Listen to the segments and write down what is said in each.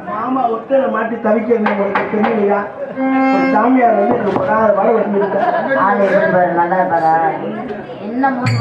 மாமா ஒத்தையில மாட்டி தவிக்க தெரியலையா? சாமியார் வந்து எனக்கு வர வச்சுருக்கேன். நல்லா இருப்பாரா? என்ன மூணு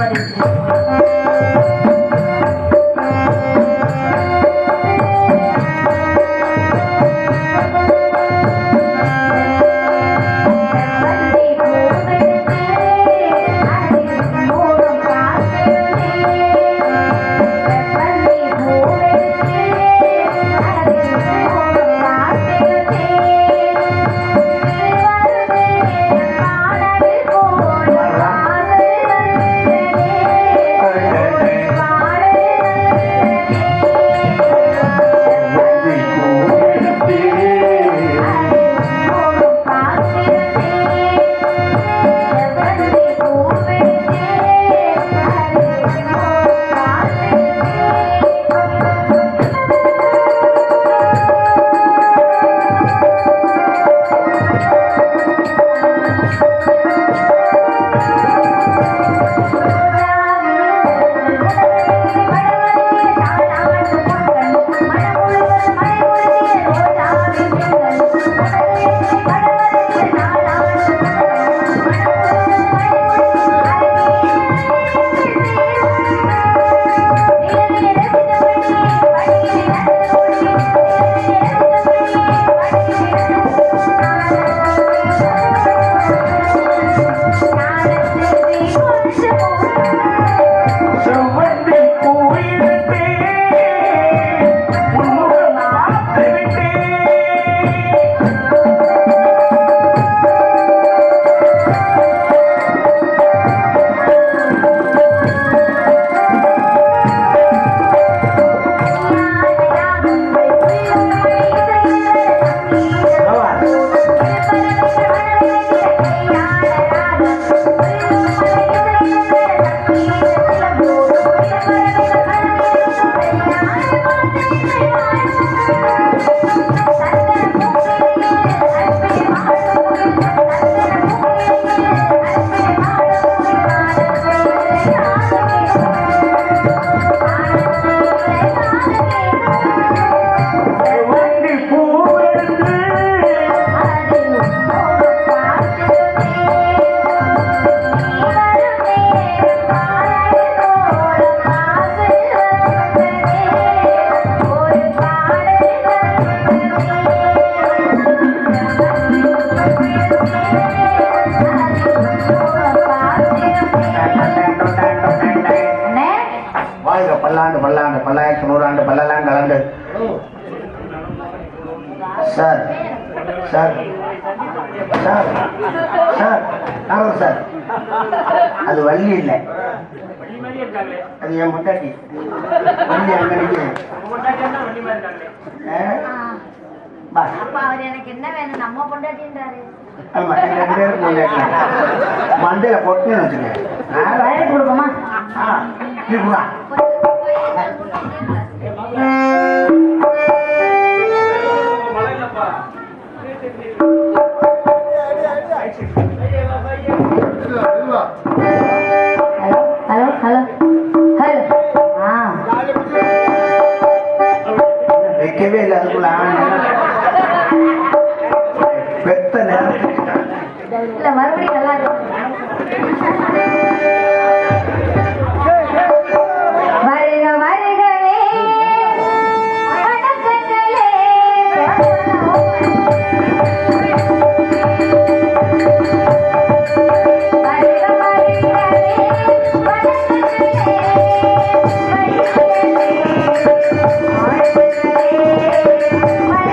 பல்லாண்டு பல்லாண்டு பல்லாயிரத்து நூறாண்டு பல்லெல்லாம் கலந்து. சார் சார் சார் சார் ஆமாம் சார், அது வள்ளி இல்லை, அது என் முட்டாட்டி வள்ளி. அங்கே மண்டையில பொட்டு வச்சுக்கேன் கொடுக்குமா? Hello hello hello. வைக்கவே இல்லை அதுக்குள்ள பெத்த நேரத்துக்கு இல்ல மறுபடியும் நல்லா Bye.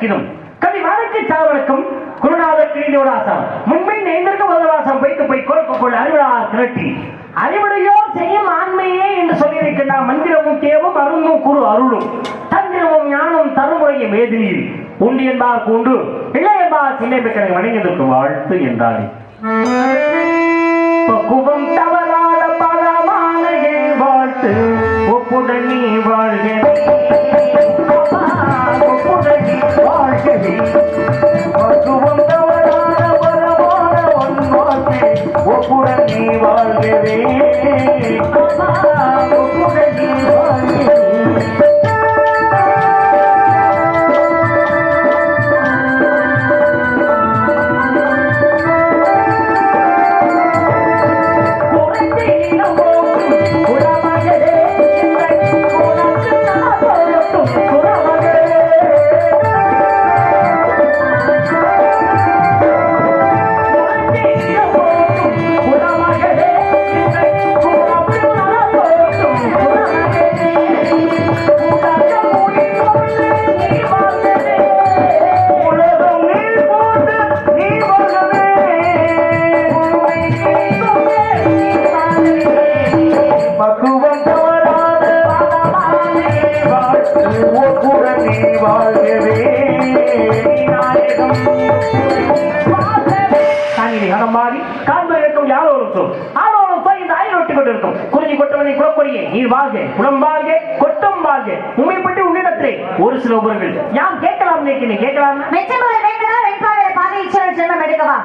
தக்கிடும் கவி வாழ்க்கை சாவலுக்கும் குருநாதர் கிரீடோடாசம் முன்பை நேர்ந்திருக்க முதல்வாசம் வைத்து போய் கொடுக்கொள்ள அறிவிழா திரட்டி அறிவுடையோ செய்யும் ஆண்மையே என்று சொல்லியிருக்கின்ற மந்திரமும் தேவும் அருந்தும் குரு அருளும் தந்திரமும் ஞானம் தருமுறையும் வேதினியில் உண்டு என்பார் கொண்டு இல்லை என்பார் சின்ன பிறகு வணங்கியதற்கு வாழ்த்து என்றாரே பக்குவம் தவறாத பலமான என் வாழ்த்து ஒப்புடன் நீ வாழ்கிறே ஒப்புடன் நீ வாழ்கிறே பக்குவம் தவறாத பலமான உன் வாழ்த்து ஒப்புடன் நீ வாழ்கிறே ஒப்புடன் நீ வாழ்கிறே ஒரு சில உபர்கள் யாம் கேட்கலாம் கேட்கலாம் ஜென்மம் எடுக்கவா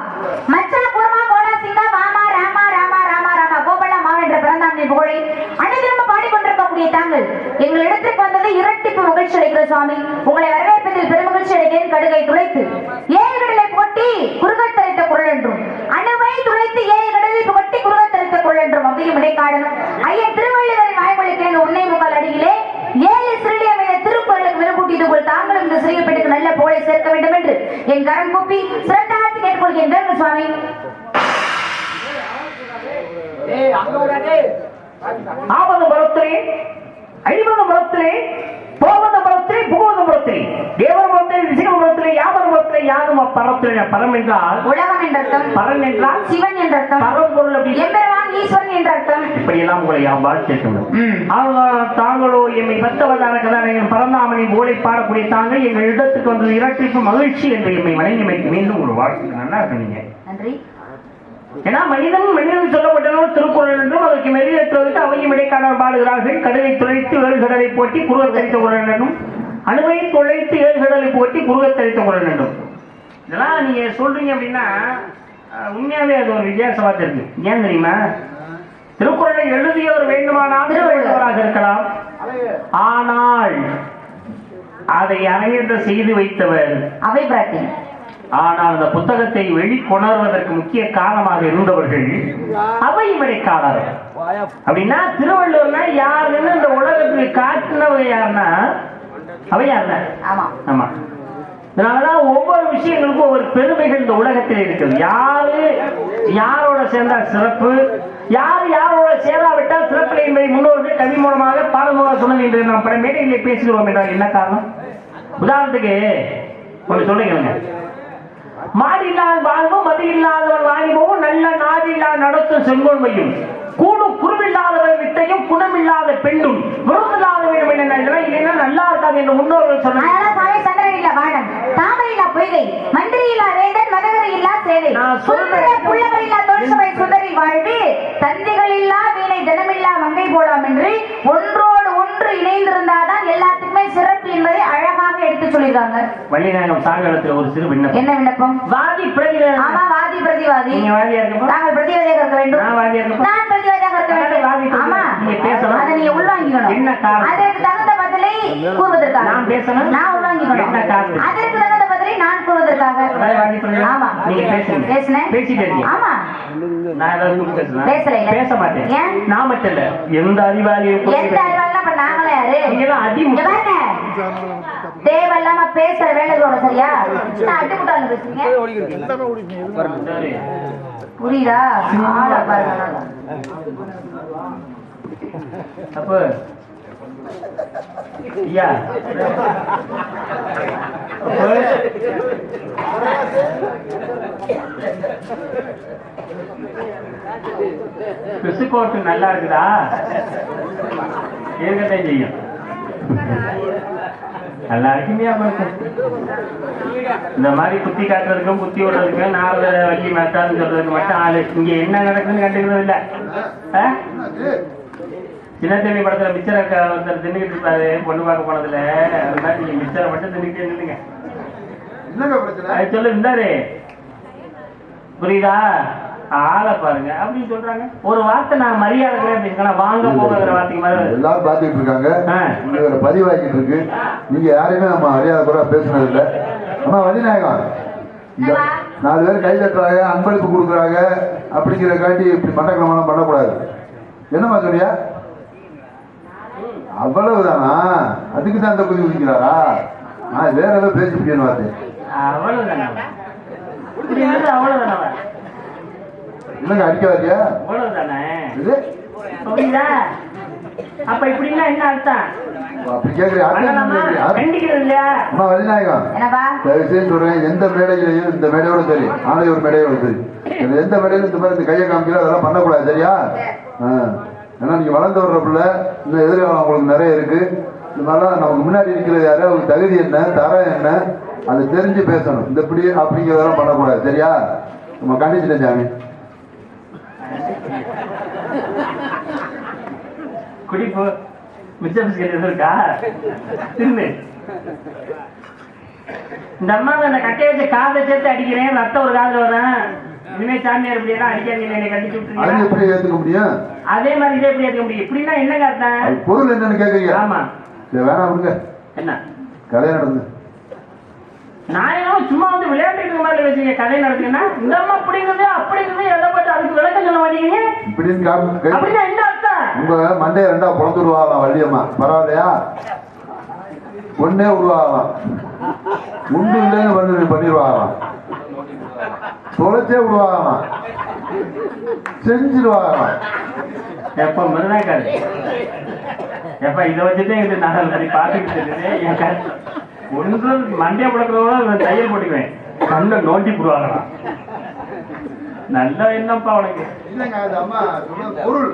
மச்சல குர்மா கோடா சிங்கா வாமா ராமா ராமா ராமா ராமா கோபலா மாவென்ற பிறந்தாம் புகழை அனைவரும் பாடிக்கொண்டிருக்கக்கூடிய தாங்கள் எங்கள் இடத்திற்கு வந்தது இரட்டிப்பு மகிழ்ச்சி அடைகிற சுவாமி. உங்களை வரவேற்பதில் பெருமகிழ்ச்சி அடைகிறேன். கடுகை துளைத்து ஏழு கடலை போட்டி குறுகத் தரித்த குரல் என்றும் அணுவை துளைத்து ஏழு கடலில் புகட்டி குறுகத் தரித்த குரல் என்றும் அப்படியும் இடைக்காடனும் ஐயன் திருவள்ளுவரின் வாய்மொழிக்கு உன்னை முகால் அடியிலே ஏழு சிறுடி அமைந்த திருக்குறளுக்கு விரும்பூட்டியது போல் தாங்களும் இந்த சிறிய பெண்ணுக்கு நல்ல புகழை சேர்க்க வேண்டும் என்று என் கரம் கூப்பி சிறந்தாத்தி கேட்டுக்கொள்கின்றேன் சுவாமி. ஆவது மரத்திலே ஐவது மரத்திலே போவது மரத்திலே புகுவது மரத்திலே தேவர மரத்திலே ரிசிக மரத்திலே யாவது மரத்திலே யாரும் அப்பரத்திலே பரம் என்றால் உலகம் என்ற அர்த்தம், பரம் என்றால் சிவன் என்ற அர்த்தம், பரம்பொருள் அப்படி எம்பெருமான் ஈஸ்வரன் என்ற அர்த்தம். இப்படி எல்லாம் உங்களை யாம் வாழ்த்திருக்கிறோம். தாங்களோ எம்மை பத்தவதான கதாநாயகன் பரந்தாமனை போலை பாடக்கூடிய தாங்கள் எங்கள் இடத்துக்கு வந்தது இரட்டிப்பு மகிழ்ச்சி என்று எம்மை வணங்கி மீண்டும் ஒரு வாழ்க்கை நல்லா சொன்னீங்க. நன்றி. ஏன்னா மனிதன் சொல்லப்பட்டவர் திருக்குறள் என்றும் அதற்கு மெருகேற்றுவதற்கு அவையும் இடைக்காடர் பாடுகிறார்கள். கடலை துளைத்து ஏழு கடலை போட்டி குறுகத் தரித்த குரல் என்றும் அணுவை துளைத்து ஏழு கடலை போட்டி குறுகத் தரித்த குரல் என்றும் இதெல்லாம் நீங்க சொல்றீங்க அப்படின்னா உண்மையாவே அது ஒரு வித்தியாசமா இருக்கு. ஏன் தெரியுமா? திருக்குறளை எழுதியவர் வேண்டுமானால் திருவள்ளுவராக இருக்கலாம். ஆனால் அதை அணையத்தை செய்து வைத்தவர் அவை பிராட்டி. ஆனால் அந்த புத்தகத்தை வெளிக்கொணர்வதற்கு முக்கிய காரணமாக இருந்தவர்கள் அவையும் இடைக்காடர். அப்படின்னா திருவள்ளுவர்னா யாருன்னு இந்த உலகத்துக்கு காட்டினவங்க யாருன்னா அவை யாருன்னா ஆமா. இதனாலதான் ஒவ்வொரு விஷயங்களுக்கும் ஒவ்வொரு பெருமைகள் இந்த உலகத்தில் இருக்குது. யாரு யாரோட சேர்ந்தால் சிறப்பு, யாரு யாரோட சேராவிட்டால் சிறப்பில்லை என்பதை முன்னோர்கள் கவி மூலமாக பாடல் மூலம் சொன்னது என்று நாம் பல மேடைகளில் பேசுகிறோம் என்றால் என்ன காரணம்? உதாரணத்துக்கு ஒன்று சொல்லுங்க. மாடி இல்லாத வாழ்வும் மதி இல்லாதவன் வாணிபமும் நல்ல நாடு இல்லாத நடத்தும் செங்கோன்மையும் கூடும் குருவில்லாதவன் வித்தையும் குணமில்லாத பெண்ணும் விருந்தில்லாதவன் இல்லைன்னா நல்லா இருக்காது என்று முன்னோர்கள் சொன்னார். பொய்கை மந்திரி இல்லா வேந்தன் மதகரி இல்லா சேவை புள்ளவர் இல்லா தோல்சபை சுந்தரி வாழ்வு தந்திகள் இல்லா வீணை தினமில்லா மங்கை போலாம் என்று ஒன்றோடு ஒன்று இணைந்திருந்தாதான் எல்லாத்துக்குமே சிறப்பு என்பதை அழகாக எடுத்து சொல்லிருக்காங்க. வள்ளிநாயகம் சாகரத்தில் ஒரு சிறு விண்ணப்பம். என்ன விண்ணப்பம்? வாதி பிரதிவாதி. ஆமா, வாதி பிரதிவாதி. நீங்க வாதியா இருக்க, நாங்கள் பிரதிவாதியாக இருக்க வேண்டும். நான் வாதியா இருக்க, நான் பிரதிவாதியாக இருக்க வேண்டும். ஆமா, நீங்க பேசணும். அதை நீங்க உள்வாங்கிக்கணும். என்ன காரணம்? அதற்கு தகுந்த பதிலை கூறுவதற்காக நான் பேசணும். நான் உள்வாங்கிக்கணும். என்ன காரணம்? அதற்கு தகுந்த பதிலை நான் கூறுவதற்காக. ஆமா, நீங்க பேசுங்க. பேசுனேன், பேசிட்டே இருக்கீங்க. ஆமா, நான் ஏதாவது பேசலாம். பேசல, பேச மாட்டேன். ஏன்? நான் மட்டும் இல்ல, எந்த அறிவாளியும் எந்த அறிவாளினா அப்ப நாங்களே யாரு? நீங்க எல்லாம் அடிமுட்டாளே. தேவையில்லாம பேசுற வேலையோட சரியா? நான் அடிமுட்டாள பேசுறீங்க. புரியுதா? ஆள பாருங்க. அப்ப ஐயா பிசுக்கோட்டு நல்லா இருக்குதா? இருக்கத்தான் செய்யும். நல்லா இருக்குமையா பாருங்க. இந்த மாதிரி குத்தி காட்டுறதுக்கும் குத்தி விடுறதுக்கும் நாலு வள்ளி மாட்டான்னு சொல்றதுக்கு மட்டும் ஆளு. இங்க என்ன நடக்குதுன்னு கண்டுக்கிறது இல்ல. சின்ன தண்ணி படத்துல மிச்சரை ஒருத்தர் தின்னுக்கிட்டு இருப்பாரு பொண்ணு பார்க்க போனதுல. அது மாதிரி நீங்க மிச்சரை மட்டும் தின்னுக்கிட்டே நின்னுங்க. அது சொல்லு இருந்தாரு புரியுதா? ஆளை பாருங்க அப்படின்னு சொல்றாங்க. ஒரு வார்த்தை நான் மரியாதை பேசுறேன். வாங்க போகிற வார்த்தைக்கு மாதிரி எல்லாரும் பாத்துட்டு இருக்காங்க. பதிவாக்கிட்டு இருக்கு. நீங்க யாரையுமே நம்ம மரியாதை கூட பேசுனது இல்லை. அம்மா வள்ளிநாயகம், இந்த 4 பேர் கை தட்டுறாங்க, அன்பளிப்பு கொடுக்குறாங்க அப்படிங்கிற காட்டி இப்படி மண்டக்கிழமெல்லாம் பண்ணக்கூடாது. என்னம்மா சொன்னியா? அவ்வளவுதானா? அதுக்கு தான் அந்த குதி குதிக்கிறாரா? நான் வேற ஏதோ பேசிட்டேன்னு பார்த்தேன். அவ்வளவுதானா? அவ்வளவுதானா? இல்லங்க அடிக்க வரியா? அவ்வளவுதானே? புரியுதா? அப்ப இப்படின்னா என்ன அர்த்தம்? அப்படி கேக்குறேன். அம்மா வள்ளிநாயகம், தயவுசெய்து சொல்றேன், எந்த மேடையிலையும் இந்த மேடையோட சரி, நாளைக்கு ஒரு மேடையோட சரி, எந்த மேடையிலும் இந்த மாதிரி இந்த கையை காமிக்கிற அதெல்லாம் பண்ணக்கூடாது. சரியா? ஏன்னா நீங்க வளர்ந்து வர்ற பிள்ளை, இந்த எதிர்காலம் உங்களுக்கு நிறைய இருக்கு. இந்த மாதிரிலாம் நமக்கு முன்னாடி இருக்கிறது யாரு, அவங்க தகுதி என்ன, தரம் என்ன, அதை தெரிஞ்சு பேசணும். இந்த இப்படி அப்படிங்கிறதெல்லாம் பண்ணக்கூடாது. சரியா? நம்ம கண்டிச்சுட்டேன் சாமி. குடிப்பு மிச்ச பிஸ்கட் எதுவும் இருக்கா? தின்னு. இந்த அம்மாவை அந்த கட்டையை வச்சு காதை சேர்த்து அடிக்கிறேன், ரத்தம் ஒரு காதுல வரேன். இனிமே சாமியார் இப்படி எல்லாம் அடிக்காதீங்க, என்னை கட்டிச்சு விட்டுருக்கீங்க. எப்படி ஏத்துக்க முடியும்? அதே மாதிரி இதே எப்படி ஏத்துக்க முடியும்? இப்படின்னா என்னங்க அர்த்தம்? பொருள் என்னன்னு கேக்குறீங்க? ஆமா. வேணாம் விடுங்க. என்ன கதை நடந்து நான் என்ன சும்மா வந்து விளையாட்டு மாதிரி வச்சுங்க கதை நடத்துங்கன்னா இந்த அம்மா அப்படிங்கிறது அப்படிங்கிறது எதை போட்டு அதுக்கு விளக்கம் சொல்ல மாட்டீங்க. இப்படின்னு அப்படின்னா என்ன அர்த்தம்? உங்க மண்டையை 2ஆ பொழந்து விடுவாங்களாம் வள்ளியம்மா. பரவாயில்லையா? ஒன்னே விடுவாங்களாம். உண்டு இல்லைன்னு பண்ணிடுவாங்களாம். தொலைச்சே விடுவாங்களாம். செஞ்சிருவாங்களாம். எப்ப மிருதாக்காரு எப்ப இதை வச்சுட்டு இது நான் பார்த்துக்கிட்டு என் கருத்து ஒன்று மண்டையை புடக்கிறதோட தையல் போட்டுக்குவேன். கண்ணை நோண்டி போடுவாங்களாம். நல்ல என்னப்பா உனக்கு? பொருள்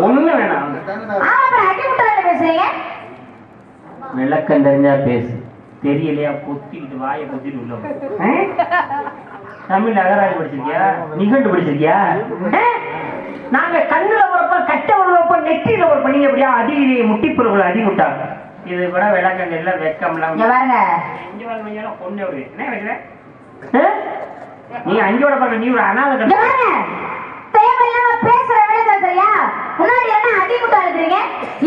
ஒண்ணு வேணாம். விளக்கம் தெரிஞ்சா பேசு, தெரியலையா பொத்திக்கிட்டு வாயை பொத்திட்டு உள்ள. தமிழ் அகராதி படிச்சிருக்கியா? நிகண்டு படிச்சிருக்கியா? நாங்க கண்ணுல வரப்ப கட்ட உருவப்ப நெற்றியில ஒரு பண்ணி அப்படியா அடி முட்டிப்புறவுல அடி விட்டாங்க. இது கூட விளக்கம் எல்லாம் வெக்கம்லாம் பொண்ணு என்ன வைக்கிறேன் நீ அஞ்சோட பாக்க நீ ஒரு அனாதை பேசுற வேலை சரியா? முன்னாடி என்ன அடி முட்டா இருக்கிறீங்க,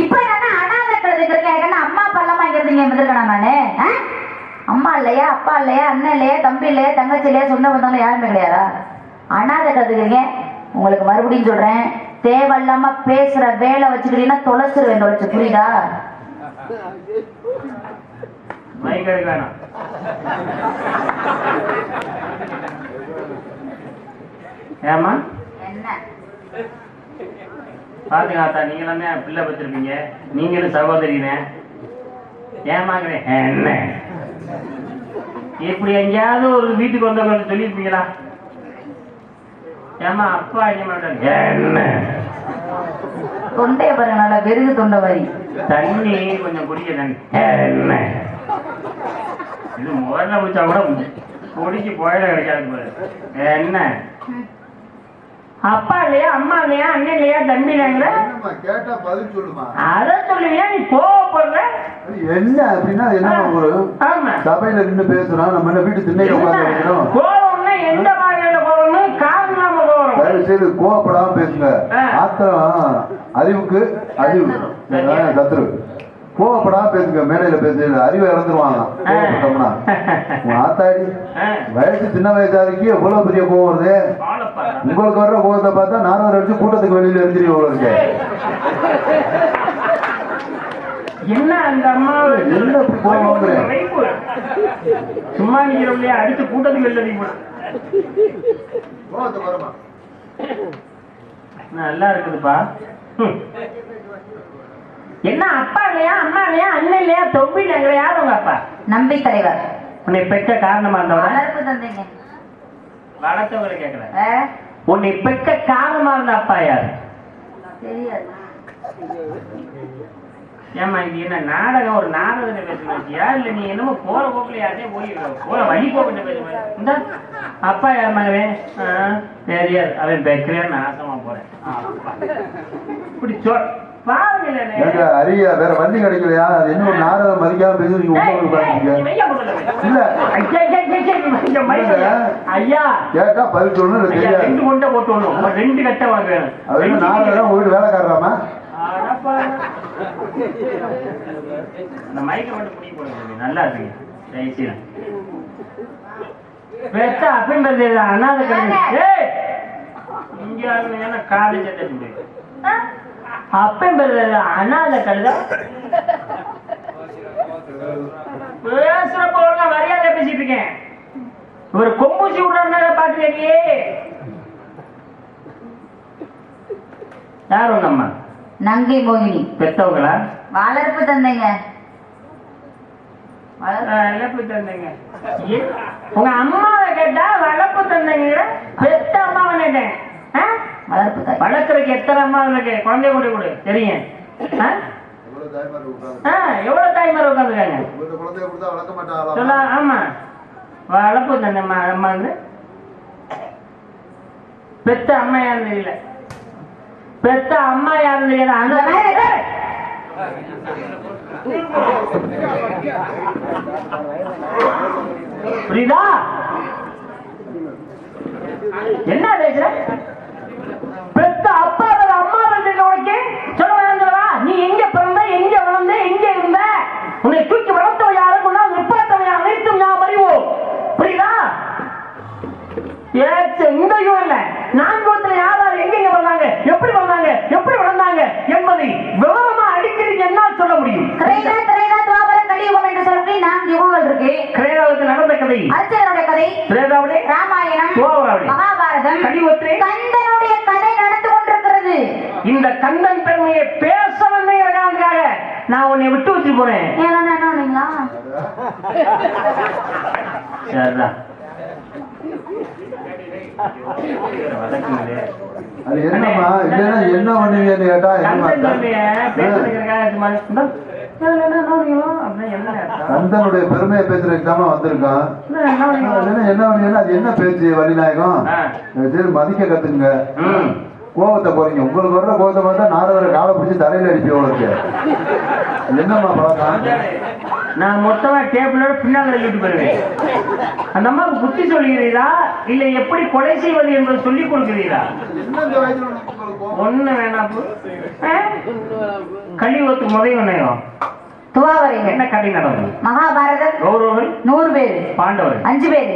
இப்ப என்ன அனாதை கழுதுக்கிறீங்க. எனக்கு அம்மா அப்பா இல்லாம இருக்கிறீங்க வந்திருக்கேன் நானு. அம்மா இல்லையா, அப்பா இல்லையா, அண்ணன் இல்லையா, தம்பி இல்லையா, தங்கச்சி இல்லையா, சொந்த பந்தம் யாருமே கிடையாதா? அனாதை கழுதுக்கிறீங்க. உங்களுக்கு மறுபடியும் சொல்றேன், தேவையில்லாம பேசுற வேலை வச்சுக்கிட்டீங்கன்னா தொலைச்சிருவேன். தொலைச்சு புரியுதா? வேணாம். ஏமா என்ன பாத்துங்க ஆத்தா, நீங்க எல்லாமே பிள்ளை வச்சிருப்பீங்க, நீங்களும் சகோதரினே. ஏமாங்கிறேன் என்ன இப்படி எங்கேயாவது ஒரு வீட்டுக்கு வந்தவங்க சொல்லியிருப்பீங்களா? ஏமா அப்பா அடிக்க மாட்டாங்க என்ன தொண்டைய பாருங்க, நல்லா வெறுகு தொண்டை மாதிரி. தண்ணி கொஞ்சம் குடிக்க என்ன இது முதல்ல குடிச்சா கூட குடிக்கு போயிட கிடைக்காது பாரு. என்ன அப்பா இல்லையா, அம்மா இல்லையா, அண்ணன் இல்லையா, தம்பி இல்லைங்கிற கேட்டா பதில் சொல்லுமா? அத சொல்லுவியா? நீ கோவப்படுற என்ன அப்படின்னா என்ன? ஒரு சபையில நின்று பேசுறோம், நம்ம என்ன வீட்டு திண்ணை உட்கார்ந்து வைக்கிறோம். கோவம்னா எந்த மாதிரியான கோவம்? காரணம் கோவம். தயவு செய்து கோவப்படாம பேசுங்க. ஆத்திரம் அறிவுக்கு அறிவு சத்துரு. கோவப்படாம பேசுங்க. மேடையில பேசுறது அறிவை இழந்துருவாங்க. கோவப்பட்டோம்னா ஆத்தாடி வயசு சின்ன வயசா இருக்கு, எவ்வளவு பெரிய கோவம் வருது. உங்களுக்கு வர்ற கோவத்தை பார்த்தா நானும் அடிச்சு கூட்டத்துக்கு வெளியில எரிஞ்சிரு எவ்வளவு இருக்கு. என்ன அந்த அம்மா என்ன கோவம் சும்மா நிக்கிறவங்களே அடிச்சு கூட்டத்துக்கு வெளியில நல்லா இருக்குதுப்பா. என்ன அப்பா இல்லையா, அம்மா இல்லையா, அண்ணன் இல்லையா, தொம்பி இல்லைங்கிற யார் உங்க அப்பா? நம்பி தலைவர். உன்னை பெற்ற காரணமா இருந்தவங்க வளர்ப்பு தந்தைங்க. வளர்த்தவங்களை கேட்கல. உன்னை பெற்ற காரணமா இருந்த அப்பா யாரு? தெரியாது. ஏமா இது என்ன நாடகம்? ஒரு நாடகத்தை பேசுறியா இல்ல நீ என்னமோ போற போக்குல யார்ட்டே போய் போற வழி போக்கிட்ட பேசுற? இந்த அப்பா யார் மகவே? தெரியாது. அவன் பெக்கிறியா நாசமா போறேன். இப்படி சொல் பாருங்க. அரியா வேற வண்டி கிடைக்கலையா? என்ன ஒரு நாடகம் மதிக்காம பேசி நீங்க இல்ல ஐயா கேட்டா பதில் சொல்லணும் தெரியாது. 2 கொண்டை போட்டு வரணும். 2 கட்டை வாங்க வேணும். அது நாடகம் வீடு வேலைக்காரராமா? அந்த மைக்க மட்டும் புடி போடுங்க. நல்லா இருக்குங்க. ஜெயிச்சியா பெத்த அப்படின்றது அனாதை கல்வி. ஏய் இங்க என்ன காலேஜ் தட்டு அப்பன்றது அனாதை கல்வி. பேசுறப்ப ஒழுங்கா மரியாதை பேசிட்டு இருக்கேன். ஒரு கொம்பூசி விடுறாங்க பாத்துக்கே. யார் உங்க அம்மா? நங்கை மோகினி. பெத்தவங்களா? வளர்ப்பு தந்தைங்க. வளர்ப்பு தந்தைங்க. உங்க அம்மாவை கேட்டா வளர்ப்பு தந்தைங்க. பெத்த அம்மாவை கேட்டேன். வளர்ப்பு தாய். வளர்க்கறதுக்கு எத்தனை அம்மா இருக்கு? குழந்தைய கொண்டு கொடு தெரியும். எவ்வளவு தாய்மார் உட்காந்துருக்காங்க சொல்ல. ஆமா வளர்ப்பு தந்தை அம்மா வந்து பெத்த அம்மா யாரும் தெரியல. பெத்த அம்மா யாரும் தெரியல. புரியுதா? என்ன பேசுற? பெத்த அப்பா அம்மா உனக்கு சொல்ல வேண்டாம். நீ எங்க பிறந்த, எங்க வளர்ந்த, எங்க இருந்த, உன்னை தூக்கி வளர்த்தவ யாரு, நிப்பாட்டவ யார், அனைத்தும் ஞாபகம் அறிவோம். புரியுதா? இந்த யுகம் இல்ல 4 யாராரு எங்க வந்தாங்க, எப்படி வந்தாங்க, எப்படி வளர்ந்தாங்க என்பதை விவரமா அடிக்கடி என்ன சொல்ல முடியும்? நடந்த கதை, அர்ஜுனனுடைய கதை, ராமாயணம், மகாபாரதம், கந்தனுடைய கதை நடந்து கொண்டிருக்கிறது. இந்த கந்தன் பெருமையை பேச வந்தீங்கிறதுக்காக நான் உன்னை விட்டு வச்சு போறேன். சரிதான். அது என்னம்மா இல்லைன்னா என்ன பண்ணுவீங்கன்னு கேட்டா கந்தனுடைய பெருமையை பேசுறதுக்கு தான் வந்திருக்கான். என்ன பண்ணுவீங்கன்னா அது என்ன பேச்சு வள்ளிநாயகம்? சரி மதிக்க கத்துங்க. கோபத்தை போறீங்க. உங்களுக்கு வர்ற கோபத்தை பார்த்தா நாரதரை காலை பிடிச்சி தரையில் அடிப்பி உங்களுக்கு என்னம்மா பழக்கம்? நான் மொத்தமா டேபிளோட பின்னால் எழுதிட்டு போயிருவேன். அந்த அம்மாவுக்கு புத்தி சொல்கிறீரா இல்ல எப்படி கொலை செய்வது என்பதை சொல்லிக் கொடுக்கிறீரா? ஒண்ணு வேணாம். கலியுகத்துக்கு முதல் ஒன்னையும் என்ன கதை நடந்தது? மகாபாரதம். கௌரவர்கள் 100 பேர், பாண்டவர்கள் 5 பேர்,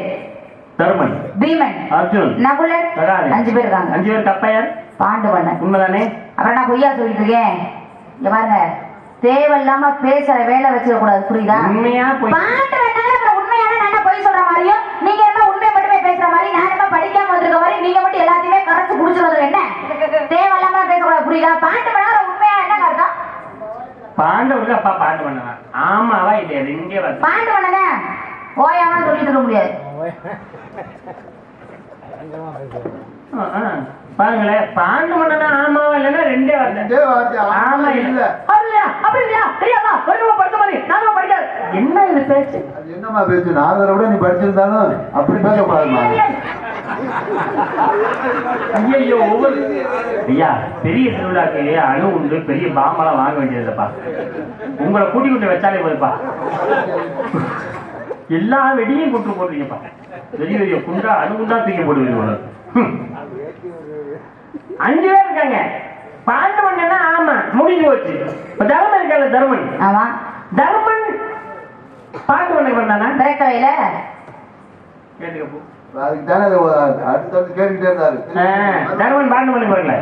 தர்மன், பீமன், அர்ஜுன், நகுலன் 5 பேர் இருக்காங்க. 5 பேர் தப்பையார் பாண்டவன். உண்மைதானே? அப்புறம் நான் பொய்யா சொல்லிட்டு இருக்கேன். இங்க பாருங்க, தேவையில்லாம பேசுற வேலை வச்சுக்க கூடாது. புரியுதா? உண்மையா போய் உண்மையான நான் பொய் சொல்ற மாதிரியும் நீங்க என்ன உண்மையை மட்டுமே பேசுற மாதிரி நான் என்ன படிக்காம வந்திருக்க மாதிரி நீங்க மட்டும் எல்லாத்தையுமே கரைச்சு குடிச்சுறது என்ன? தேவையில்லாம பேசக்கூடாது. புரியுதா? பாண்டவனா உண்மையா என்ன அர்த்தம்? பாண்டவருக்கு அப்பா பாண்டு பண்ணலாம். ஆமாவா இல்லையா? ரெண்டே வார்த்தை. பாண்டு பண்ணதா ஓயாம சொல்லிட்டு இருக்க முடியாது. பாருங்களேன், பாண்டு பண்ணனா ஆமாவா இல்லைன்னா ரெண்டே வார்த்தை. ஆமா இல்ல அப்படி இல்லையா? தெரியாதா? படுத்த மாதிரி நானும் படிக்காது. என்ன இது பேச்சு? என்னம்மா பேச்சு? நாரதரை விட நீ படிச்சிருந்தாலும் அப்படி பேசக்கூடாதுமா. ஐயோ ஒவ்வொரு ஐயா பெரிய திருவிழாக்கு அணு உண்டு, பெரிய பாம்பெல்லாம் வாங்க வேண்டியதுப்பா. உங்களை கூட்டி கொண்டு வச்சாலே போதுப்பா. எல்லா வெடியும் கொண்டு போடுறீங்கப்பா. பெரிய பெரிய குண்டா அணுகுண்டா தூக்கி போடுவீங்க. 5 பேர் இருக்காங்க. பாண்டவன் என்ன? ஆமா முடிஞ்சு போச்சு. இப்ப தர்மன் இருக்கால, தர்மன். ஆமா தர்மன் பாண்டவனுக்கு பண்ணானா? திரைக்கலையில கேட்டுக்கப்போ அதுக்கு தானே அடுத்தடுத்து கேட்டுக்கிட்டே இருந்தாரு. தர்மன் பாண்டவனுக்கு வரல,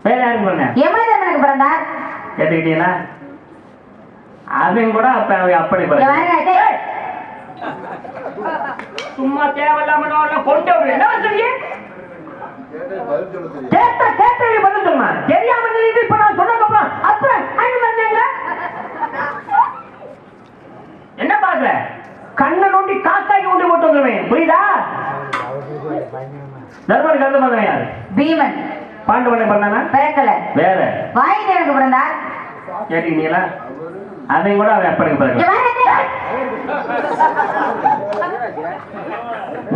வேற யாருக்கு பண்ண? யமதர்மனுக்கு பிறந்தார். கேட்டுக்கிட்டீங்களா? அவன் கூட அப்ப அப்படி சும்மா தேவையில்லாம கொண்டு என்ன சொல்லிய கேட்ட பதில் சொல்லுமா தெரியாம இப்ப நான் சொன்னதுக்கு அப்புறம் புரியுதா? தர்மனுக்கு அந்த மகன் யாரு? பீமன். பாண்டவனை பண்ணானா? பிறக்கல. வேற வாயுதேவனுக்கு பிறந்தார். கேட்டீங்களா? அதை கூட அவன் எப்படி பிறகு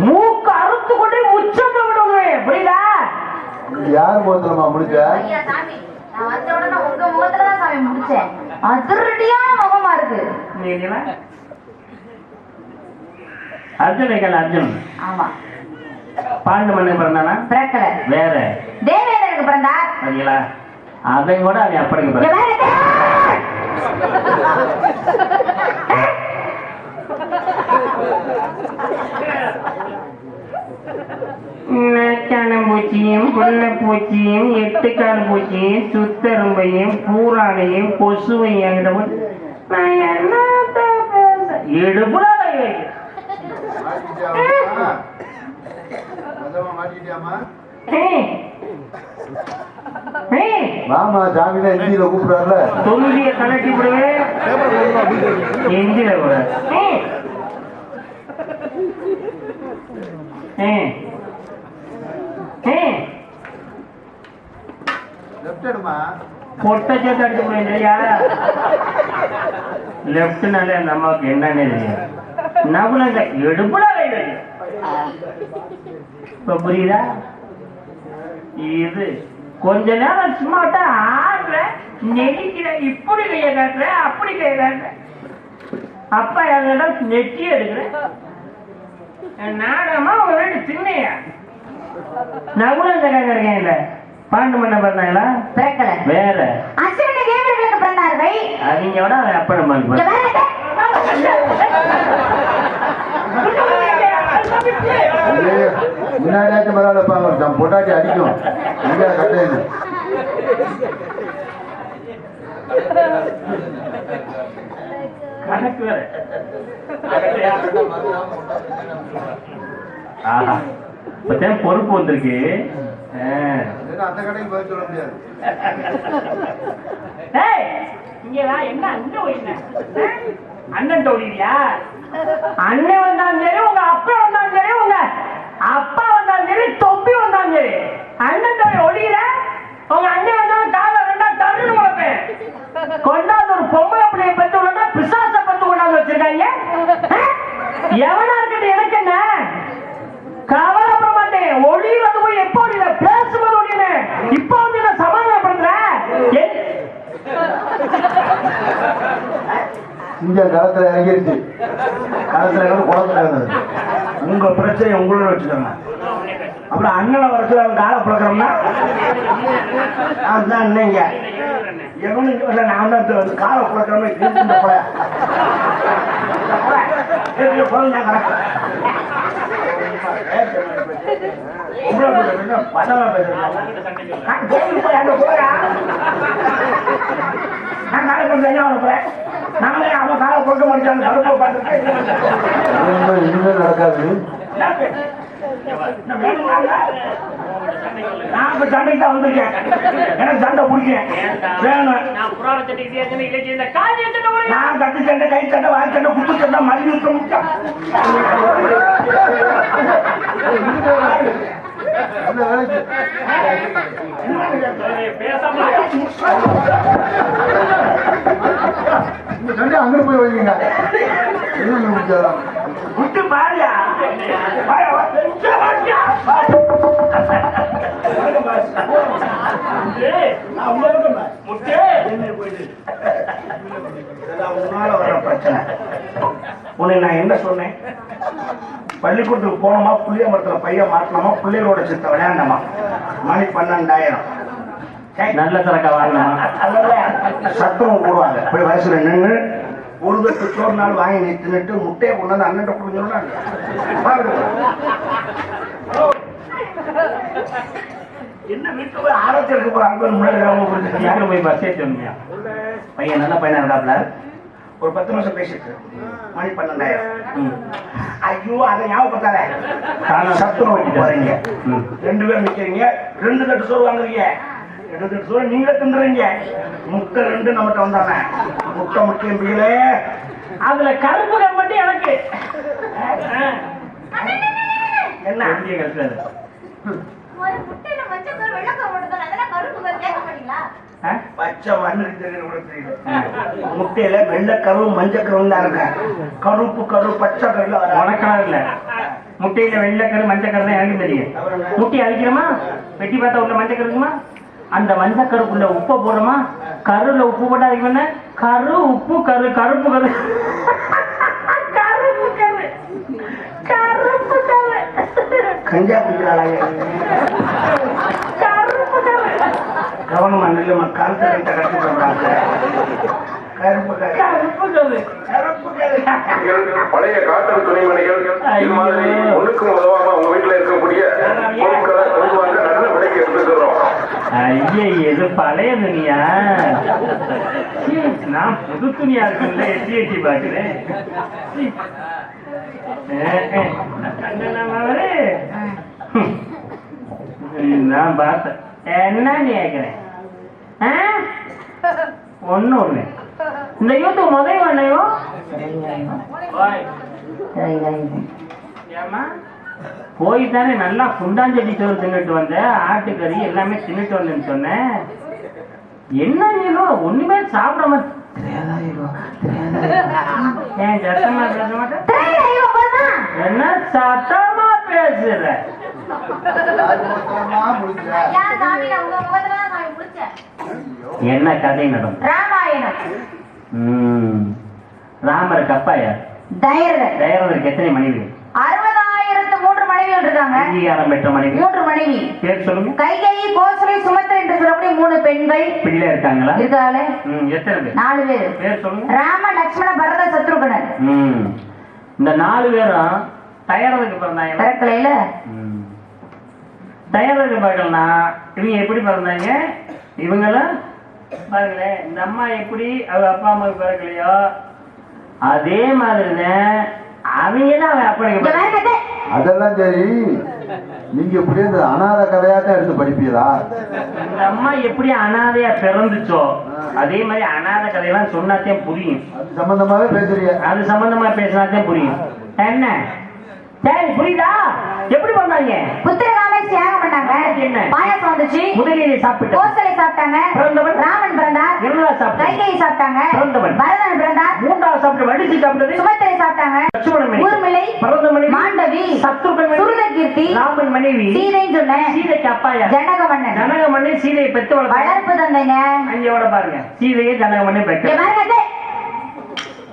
மூக்கு அறுத்து கொண்டு உச்சத்தை விடுவேன். புரியுதா? யார் முகத்திலமா முடிச்ச? ஐயா சாமி, நான் வந்த உடனே உங்க முகத்துல தான் சாமி முடிச்சேன். அதிரடியான முகமா இருக்கு. அர்ஜுன் அர்ஜுன். ஆமா. பாண்டவனுக்கு பிறந்தானா? பிறக்கல. வேற தேவேந்திரனுக்கு பிறந்தார். சரிங்களா? அதை கூட அவன் எப்படி பிறகு பூச்சியும் புள்ள பூச்சியும் எட்டுக்கால் பூச்சியும் சுத்தரும்பையும் பூரானையும் கொசுவையும் எடுப்புல மாமா ஜாமீனா இந்தியில கூப்பிடுறாருல, தொழுதிய கணக்கி விடுவேன் இந்தியில கூட. பொட்ட சேர்த்து அடிச்சு விடுவேன் இல்லையா? லெப்ட்னாலே அந்த அம்மாவுக்கு என்னன்னு தெரியும். நகுலங்க எடுப்புல இப்ப புரியுதா? இது கொஞ்ச நேரம் சும்மா ஆடுற நெடிக்கிற, இப்படி கைய காட்டுற அப்படி கைய காட்டுற. அப்பா எங்கிட்ட நெட்டி எடுக்கிறேன். நாடகமா உங்க வீட்டு சின்னையா நகுலங்க இருக்கேன். இல்ல பாண்டு மன்ன பிறந்தாங்களா? பிறக்கல. வேற அஸ்வினி தேவர்களுக்கு பிறந்தார்கள். அவங்க விட அவன் அப்ப நம்ம முன்னாடியாச்சும் பரவாயில்லப்பா, ஒரு பொட்டாட்டி அடிக்கும் இங்கே கட்டையில். கணக்கு வேற. பொறுப்பு வந்திருக்கு. அந்த கடைக்கு பதில் சொல்ல முடியாது. என்ன அண்ணன் தோழியா? அண்ணன் வந்தாலும் சரி, உங்க அப்பா வந்தாலும் சரி, உங்க அப்பா வந்தாலும் சரி, தொப்பி வந்தாலும் சரி, அண்ணன் தோழி ஒழிகிற. உங்க அண்ணன் வந்தாலும் காலை ரெண்டா தருண் வளர்ப்பேன். கொண்டாந்து ஒரு பொம்பளை பிள்ளைய பத்து கொண்டா பிசாச பத்து கொண்டாந்து வச்சிருக்காங்க. எவனா இருக்கட்டும், எனக்கு என்ன கவலைப்பட மாட்டேன். ஒளிவது போய் எப்போ ஒளியில பேசும்போது ஒளியில இப்ப வந்து நான் சமாதானப்படுத்துறேன். இங்க களத்துல இறங்கிருச்சு, களத்துல குளத்துல. உங்க பிரச்சனை உங்களோட வச்சுக்கோங்க. அப்புறம் அண்ணனை வரத்துல அவங்க காலை புழக்கிறோம்னா அதுதான் இல்லைங்க. எவனுக்கு வரல, நான் தான் காலை புழக்கிறோம். பதவா பேசுறேன். நான் காலை போறேன். நாங்களே அவன் காலை கொடுக்க மாட்டாங்க. இனிமேல் நடக்காது. நான் இப்ப சண்டைக்கு தான் வந்திருக்கேன். எனக்கு சண்டை பிடிக்கேன் வேணும். நான் கட்டு சண்டை, கை சண்டை, வாய் சண்டை, குத்து சண்டை, மல்யுத்தம் அங்க போய் வைங்க. விட்டு பாரியா வர பிரச்சனை. உன்னை நான் என்ன சொன்னேன்? பள்ளிக்கூடத்துக்கு போனோமா, புள்ளிய மரத்துல பையன் மாட்டணுமா, பிள்ளைகளோட சித்த விளையாடணுமா. மணி 12,000. நல்ல சரக்கா வாங்கணுமா? சத்துவம் போடுவாங்க. போய் வயசுல நின்று ஒரு தட்டு சோறு நாள் வாங்கி நீ தின்னுட்டு முட்டையை கொண்டாந்து அண்ணன் கொடுங்க. என்ன வீட்டு போய் ஆரோக்கியம் போறாங்க. முன்னாடி போய் பஸ் ஏற்றியா? பையன் நல்ல பையனா இருக்காப்ல. ஒரு 10 நிமிஷம் பேசிட்டு மணி 12,000. ஐயோ, அதை ஞாபகத்தார சத்துணவு போறீங்க. 2 பேர் நிக்கிறீங்க, 2 தட்டு சோறு வாங்குறீங்க. 2 தட்டு சோறு நீங்க தின்னுறீங்க. முட்டை 2 நம்மகிட்ட வந்தானே. முட்டை முக்கியம் பிள்ளை. அதுல கருப்பு மட்டும் எனக்கு என்ன வண்டியை கட்டுறாரு. ஒரு முட்டையில மஞ்சள் கரு வெள்ளக்கரு போட்டுதான் அதெல்லாம் கருப்பு கரு கேட்க மாட்டீங்களா? ஆ? பச்சை மண்ணுக்கு தெரியுது கூட தெரியுது. முட்டையில வெள்ளைக்கரு மஞ்சக்கரு தான் இருக்க. கருப்பு கரு பச்சை கருல உனக்கெல்லாம் இல்ல. முட்டையில வெள்ளைக்கரு மஞ்சக்கரு தான் எனக்கு தெரியும். முட்டையை அழிக்கிறோமா, வெட்டி பார்த்தா உள்ள மஞ்சக்கரு இருக்குமா, அந்த மஞ்சக்கருக்குள்ள உப்பை போடுறோமா, கருல உப்பு போட்டா அதுக்கு என்ன கரு உப்பு கரு கருப்பு கரு கருப்பு கரு கருப்பு கரு கஞ்சா குடிக்கிறாங்க. கருப்பு கரு கவனமா நல்ல காலத்தை கட்டி போடுறாங்க. கருப்பு கரு கருப்பு கரு கருப்பு கரு பழைய காட்டன் துணிமணிகள் இது மாதிரி ஒண்ணுக்கும் உதவாம உங்க வீட்டுல இருக்கக்கூடிய பொருட்களை கொண்டு வாங்க நல்ல விலைக்கு எடுத்துக்கிறோம். ஐயே இது பழைய துணியா? நான் புது துணியா இருக்குல்ல எட்டி எட்டி பாக்குறேன். நான் பார்த்தேன். என்ன கேக்குறேன்? ஒண்ணு இந்த யூத்து முதல் வேணையும் ஏமா போய் தானே நல்லா குண்டாஞ்செடி சோறு தின்னுட்டு வந்த, ஆட்டுக்கறி எல்லாமே தின்னுட்டு வந்தேன்னு சொன்னேன். என்ன நீனும் ஒண்ணுமே சாப்பிடாம ஏன் சத்தமா பேச மாட்டேன்? என்ன சத்தமா பேசுற? யார் சாமி? நான் உங்க முகத்துல தான் சாமி முடிச்சேன். என்ன கதை நடக்கும்? ராமாயணம். ராமர் கப்பாயா தைரர். தயரதற்கு எத்தனை மனைவி? 60,003 மனைவிகள் இருக்காங்க. அங்கீகாரம் பெற்ற மனைவி 3 மனைவி. பேர் சொல்லுங்க. கைகேயி, கோசலை, சுமத்திரை என்று சொல்லக்கூடிய 3 பெண்கள் பிள்ளை இருக்காங்களா? இருக்காங்களே எத்தனை பேர்? 4 பேர். பேர் சொல்லுங்க. ராம, லட்சுமண, பரத, சத்ருகனன். இந்த 4 பேரும் தயாரதுக்கு பிறந்தாங்க. பிறக்கலையில தயாரதுக்கு பிறகுனா இவங்க எப்படி பிறந்தாங்க? இவங்களும் பாருங்களேன், இந்த அம்மா எப்படி அவங்க அப்பா அம்மாவுக்கு பிறக்கலையோ அதே மாதிரிதான் அவங்க தான் அவன் அப்படி. அதெல்லாம் சரி, நீங்க இப்படி இந்த அனாதை கதையாத்தான் எடுத்து படிப்பீங்களா? இந்த அம்மா எப்படி அனாதையா பிறந்துச்சோ அதே மாதிரி அனாதை கதையெல்லாம் சொன்னாத்தே புரியும். அது சம்பந்தமாவே பேசுறீங்க. அது சம்பந்தமா பேசினாத்தே புரியும். என்ன சரி புரியுதா? எப்படி பண்ணாங்க? புத்திரகாமே தியாகம் பண்ணாங்க. என்ன? பாயாசம் வந்துச்சு. முதலிலே சாப்பிட்டு கோசலை சாப்பிட்டாங்க. பிறந்தவன் ராமன் பிறந்தார். இரண்டாவது சாப்பிட்டு கைகேயி சாப்பிட்டாங்க. பிறந்தவன் பரதன் பிறந்தார். மூன்றாவது சாப்பிட்டு வடிச்சு சாப்பிட்டது சுமத்திரை சாப்பிட்டாங்க. லட்சுமணன் ஊர்மிளை, பிறந்த மனைவி மாண்டவி, சத்ருகன் சுருதகீர்த்தி, ராமன் மனைவி சீதைன்னு சொன்னேன். சீதைக்கு அப்பாயா ஜனகமன்னன். ஜனகமன்னன் சீதையை பெற்று வளர்ப்பு தந்தைங்க. அங்கேயோட பாருங்க, சீதையை ஜனகமன்னன் பெற்று இங்க பாருங்க அத்தை.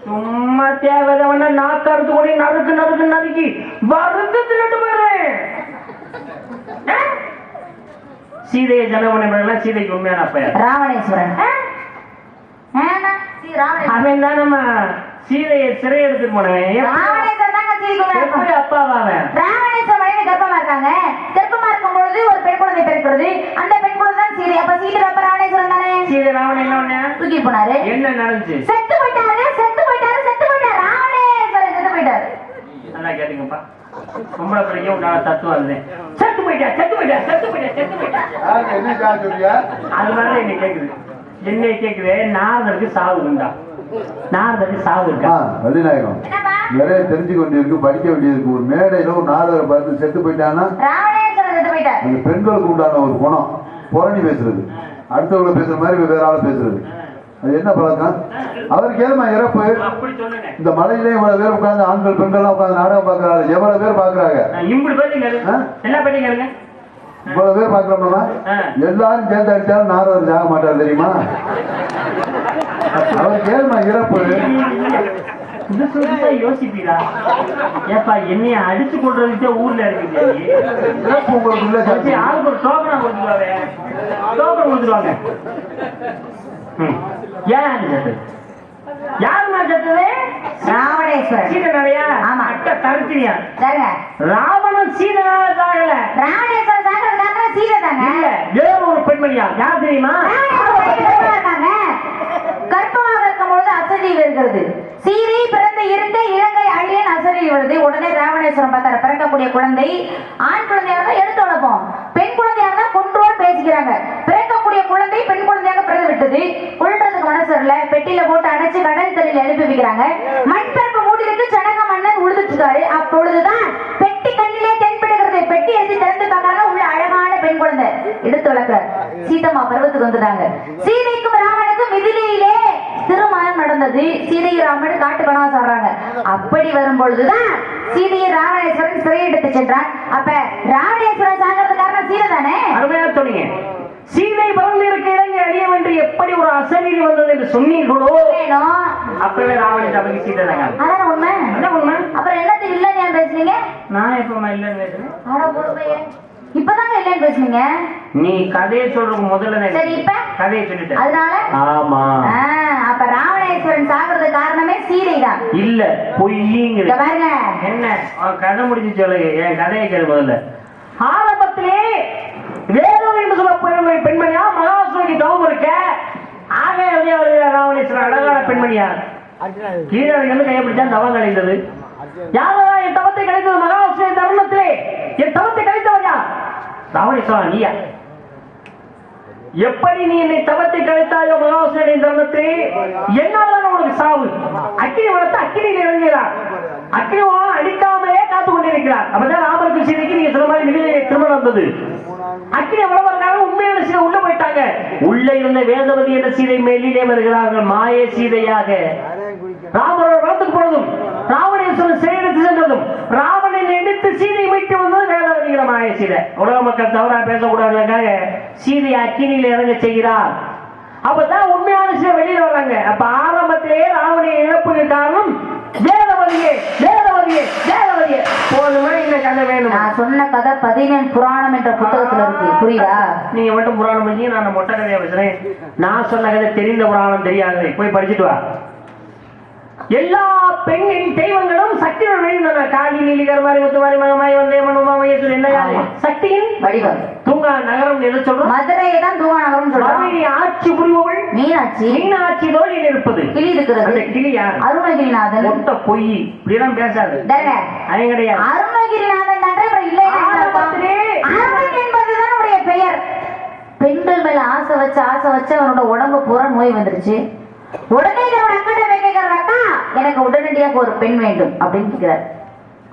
சும்மா தேவையான நாக்கறுத்து கூட நறுக்கு நறுக்கு நறுக்கி வறுத்து தின்னுட்டு போயிரு. சீதையை ஜனகமன்னன் சீதைக்கு உண்மையான அப்பையா ராவணேஸ்வரன். அவன் தானம்மா சீதையை சிறை எடுத்துட்டு போனவன். ராவணேஸ்வரன் தாங்க சீதைக்கு எப்படி அப்பாவாவன்? ராவணேஸ்வரன் மனைவி கர்ப்பமா இருக்காங்க. கர்ப்பமா இருக்கும் பொழுது ஒரு பெண் குழந்தை பிறக்கிறது. அந்த பெண் குழந்தை தான் சீதை. அப்ப சீதை அப்ப ராவணேஸ்வரன் தானே. சீதை ராவணன் என்ன ஒண்ணு தூக்கி போனாரு. என்ன நடந்துச்சு? செத்து போயிட்டாரு, செத்து போயிட்டாரு, செத்து போயிட்டாரு. ராவணேஸ்வரன் செத்து போயிட்டாரு. நல்லா கேட்டுங்கப்பா, பொம்பளை பிள்ளைங்க உண்டான தத்துவம் அது. செத்து போயிட்டா செத்து போயிட்டா செத்து போயிட்டா செத்து போயிட்டா என்ன சொல்றீங்க? அது மாதிரி என்ன கேக்குது, என்ன கேக்குது? நாரதருக்கு சாவு உண்டா? நாரதருக்கு சாவு இருக்கா? வள்ளிநாயகம் என்னப்பா? நிறைய தெரிஞ்சு கொண்டிருக்கு, படிக்க வேண்டியிருக்கு. ஒரு மேடையில ஒரு நாதரை பார்த்து செத்து போயிட்டான்னா ராவணேஸ்வரன் செத்து போயிட்டாரு. அந்த பெண்களுக்கு உண்டான ஒரு குணம் புரணி பேசுறது, அடுத்தவங்களை பேசுற மாதிரி வேற ஆள பேசுறது, அது என்ன பழக்கம்? அவருக்கு ஏமா இறப்பு? அப்படி சொன்னேன். இந்த மலையிலே இவ்வளவு பேர் உட்கார்ந்து ஆண்கள் பெண்கள்லாம் உட்கார்ந்து நாடகம் பாக்குறாரு. எவ்வளவு பேர் பாக்குறாங்க? இப்படி பேசுங்க, எல்லா பேட்டிங்க இவ்வளவு பேர் பாக்குறோம்னா எல்லாரும் சேர்ந்து அடிச்சாலும் நாரதர் சாக மாட்டார் தெரியுமா? அவருக்கு ஏமா இறப்பு? இது சொல்லிட்டா யோசிப்பீரா? ஏப்பா என்னைய அடிச்சு கொள்றதுக்கே ஊர்ல இருக்குது. இறப்பு உங்களுக்கு இல்ல சாட்சி. ஆளுக்கு ஒரு டோக்கனா கொடுத்துருவாங்க, டோக்கன் கொடுத்துருவாங்க. ஏன் செத்தது? யாருமா செத்தது? ராவணேஸ்வரன். சீதை நிறையா? ஆமா. அட்ட தருத்திரியா? சரிங்க. ராவணன் சீதை சாகல. ராவணேஸ்வரன் சாகிறதுக்காக சீதை தாங்க. இல்ல, வேற ஒரு பெண்மணியா? யார் தெரியுமா? கர்ப்பமாக இருக்கும் பொழுது அசரீவு இருக்கிறது. சீதை பிறந்த இருந்த இலங்கை அழியன் அசரீவு வருது. உடனே ராவணேஸ்வரன் பார்த்தாரு, பிறக்கக்கூடிய குழந்தை ஆண் குழந்தையாக தான் எடுத்து வளர்ப்போம், பெண் குழந்தையாக தான் கொன்றோன்னு பேசிக்கிறாங்க. பிறக்கக்கூடிய குழந்தை பெண் குழந்தையாக பிறந்து விட்டது. கொள்றதுக்கு மனசு இல்ல, பெட்டியில போட்டு அடைச்சு கடல் தண்ணியில் அனுப்பி வைக்கிறாங்க. மண் பிறப்பு மூடிருக்கு. ஜனக மன்னன் உழுதுட்டு இருக்காரு. அப்பொழுதுதான் பெண் குழந்தை எடுத்து வளர்க்க சீதம்மா பருவத்துக்கு வந்துட்டாங்க. சீதைக்கும் ராமனுக்கும் மிதிலையிலே திருமணம் நடந்தது. சீதை ராமன் காட்டு கனவா சாடுறாங்க. அப்படி வரும் பொழுதுதான் சீதையை ராவணேஸ்வரன் சிறை எடுத்து சென்றான். அப்ப ராவணேஸ்வரன் சாகிறது காரணம் சீதை தானே? அருமையா சொன்னீங்க. சீதை பறந்து இருக்க இலங்கை அழியும் என்று எப்படி ஒரு அசரீரி வந்தது என்று சொன்னீர்களோ அப்பவே ராவணேஸ்வரன் சீதை தாங்க. அதான் உண்மை. உண்மை. அப்புறம் என்னத்துக்கு இல்லைன்னு ஏன் பேசுனீங்க? நான் எப்பமா இல்லைன்னு பேசுறேன்? இப்பதாங்க இல்லைன்னு பேசுனீங்க. நீ கதையை சொல்றதுக்கு முதல்ல சரி இப்ப கதையை சொல்லிட்டேன். அதனால ஆமா. அப்ப ராவணேஸ்வரன் சாகிறது காரணமே சீதை தான். இல்ல பொய்யுங்க. பாருங்க என்ன கதை முடிஞ்சு சொல்லுங்க. என் கதையை கேள்வி முதல்ல. ஆரம்பத்திலே வேதம் என்று சொல்ல பெண்மணியா மகாசுவதி தவம் இருக்க ஆக ராவணேஸ்வரன் அழகான பெண்மணியா கீழே கையை பிடிச்சா தவம் கலைந்தது. யாரா என் தவத்தை கலைத்தது? மகாசுவதி தருணத்திலே என் தவத்தை கலைத்தவன் யார்? ராவணேஸ்வரன் நீயா? எப்படி நீ என்னை தவத்தை கலைத்தாயோ மகாசுவதி தருணத்திலே என்னால்தான் உனக்கு சாவு. அக்கினி வளர்த்து அக்கினியில் இறங்குகிறார். அக்கினிவான் அடிக்காமலே காத்து கொண்டிருக்கிறார். அப்பதான் ராமருக்கு சீதைக்கு நீங்க சொன்ன மாதிரி நிகழ்ச்சியை திருமணம் வந்தது. அக்கினி வளவர்களாக உண்மையான சீதை உள்ள போயிட்டாங்க. உள்ள இருந்த வேதவதி என்ற சீதை மேலிலே வருகிறார்கள் மாய சீதையாக. ராமரோட வளத்துக்கு போனதும் ராவணேஸ்வரன் சிறையெடுத்து சென்றதும் ராவணனை நினைத்து சீதை மீட்டு வந்தது வேதவதிகிற மாய சீதை. உலக மக்கள் தவறா பேசக்கூடாதுக்காக சீதை அக்கினியில் இறங்க செய்கிறார். அப்பதான் உண்மையான சீதை வெளியில வர்றாங்க. அப்ப ஆரம்பத்திலேயே ராவணிய இழப்புக்கு காரணம் வேதவதியே வேதவதியே வேதவதியே. போதுமா இந்த கதை வேணும்? நான் சொன்ன கதை 14 புராணம் என்ற புத்தகத்துல இருக்கு. புரியுதா? நீங்க மட்டும் புராணம் பண்ணி நான் மொட்டை கதையா பேசுறேன். நான் சொன்ன கதை தெரிந்த புராணம் தெரியாது. போய் படிச்சுட்டு வா. எல்லா பெண்ணின் தெய்வங்களும் சக்தியுடன் விளைந்தன. காளி நீலிகர் மாதிரி முத்துமாரி மகமாய் வந்தே மனுமாமையேஸ்வரர் என்ன யாரு? சக்தியின் வடிவம். தூங்கா நகரம் எது சொல்றோம்? மதுரையை தான் தூங்கா நகரம் சொல்றோம். ஆட்சி புரிபவள் மீனாட்சி. மீனாட்சி தோழியில் இருப்பது கிளி இருக்கிறது. அந்த கிளி யார்? அருணகிரிநாதன். மொத்த பொய். இப்படிலாம் பேசாது. அவன் கிடையாது. அருணகிரிநாதன் இல்லை என்பதுதான் உடைய பெயர். பெண்கள் மேல ஆசை வச்சு அவனோட உடம்பு பூரா நோய் வந்துருச்சு. உடனே அக்கா எனக்கு உடனடியாக ஒரு பெண் வேண்டும் அப்படின்னு கேட்கிறார்.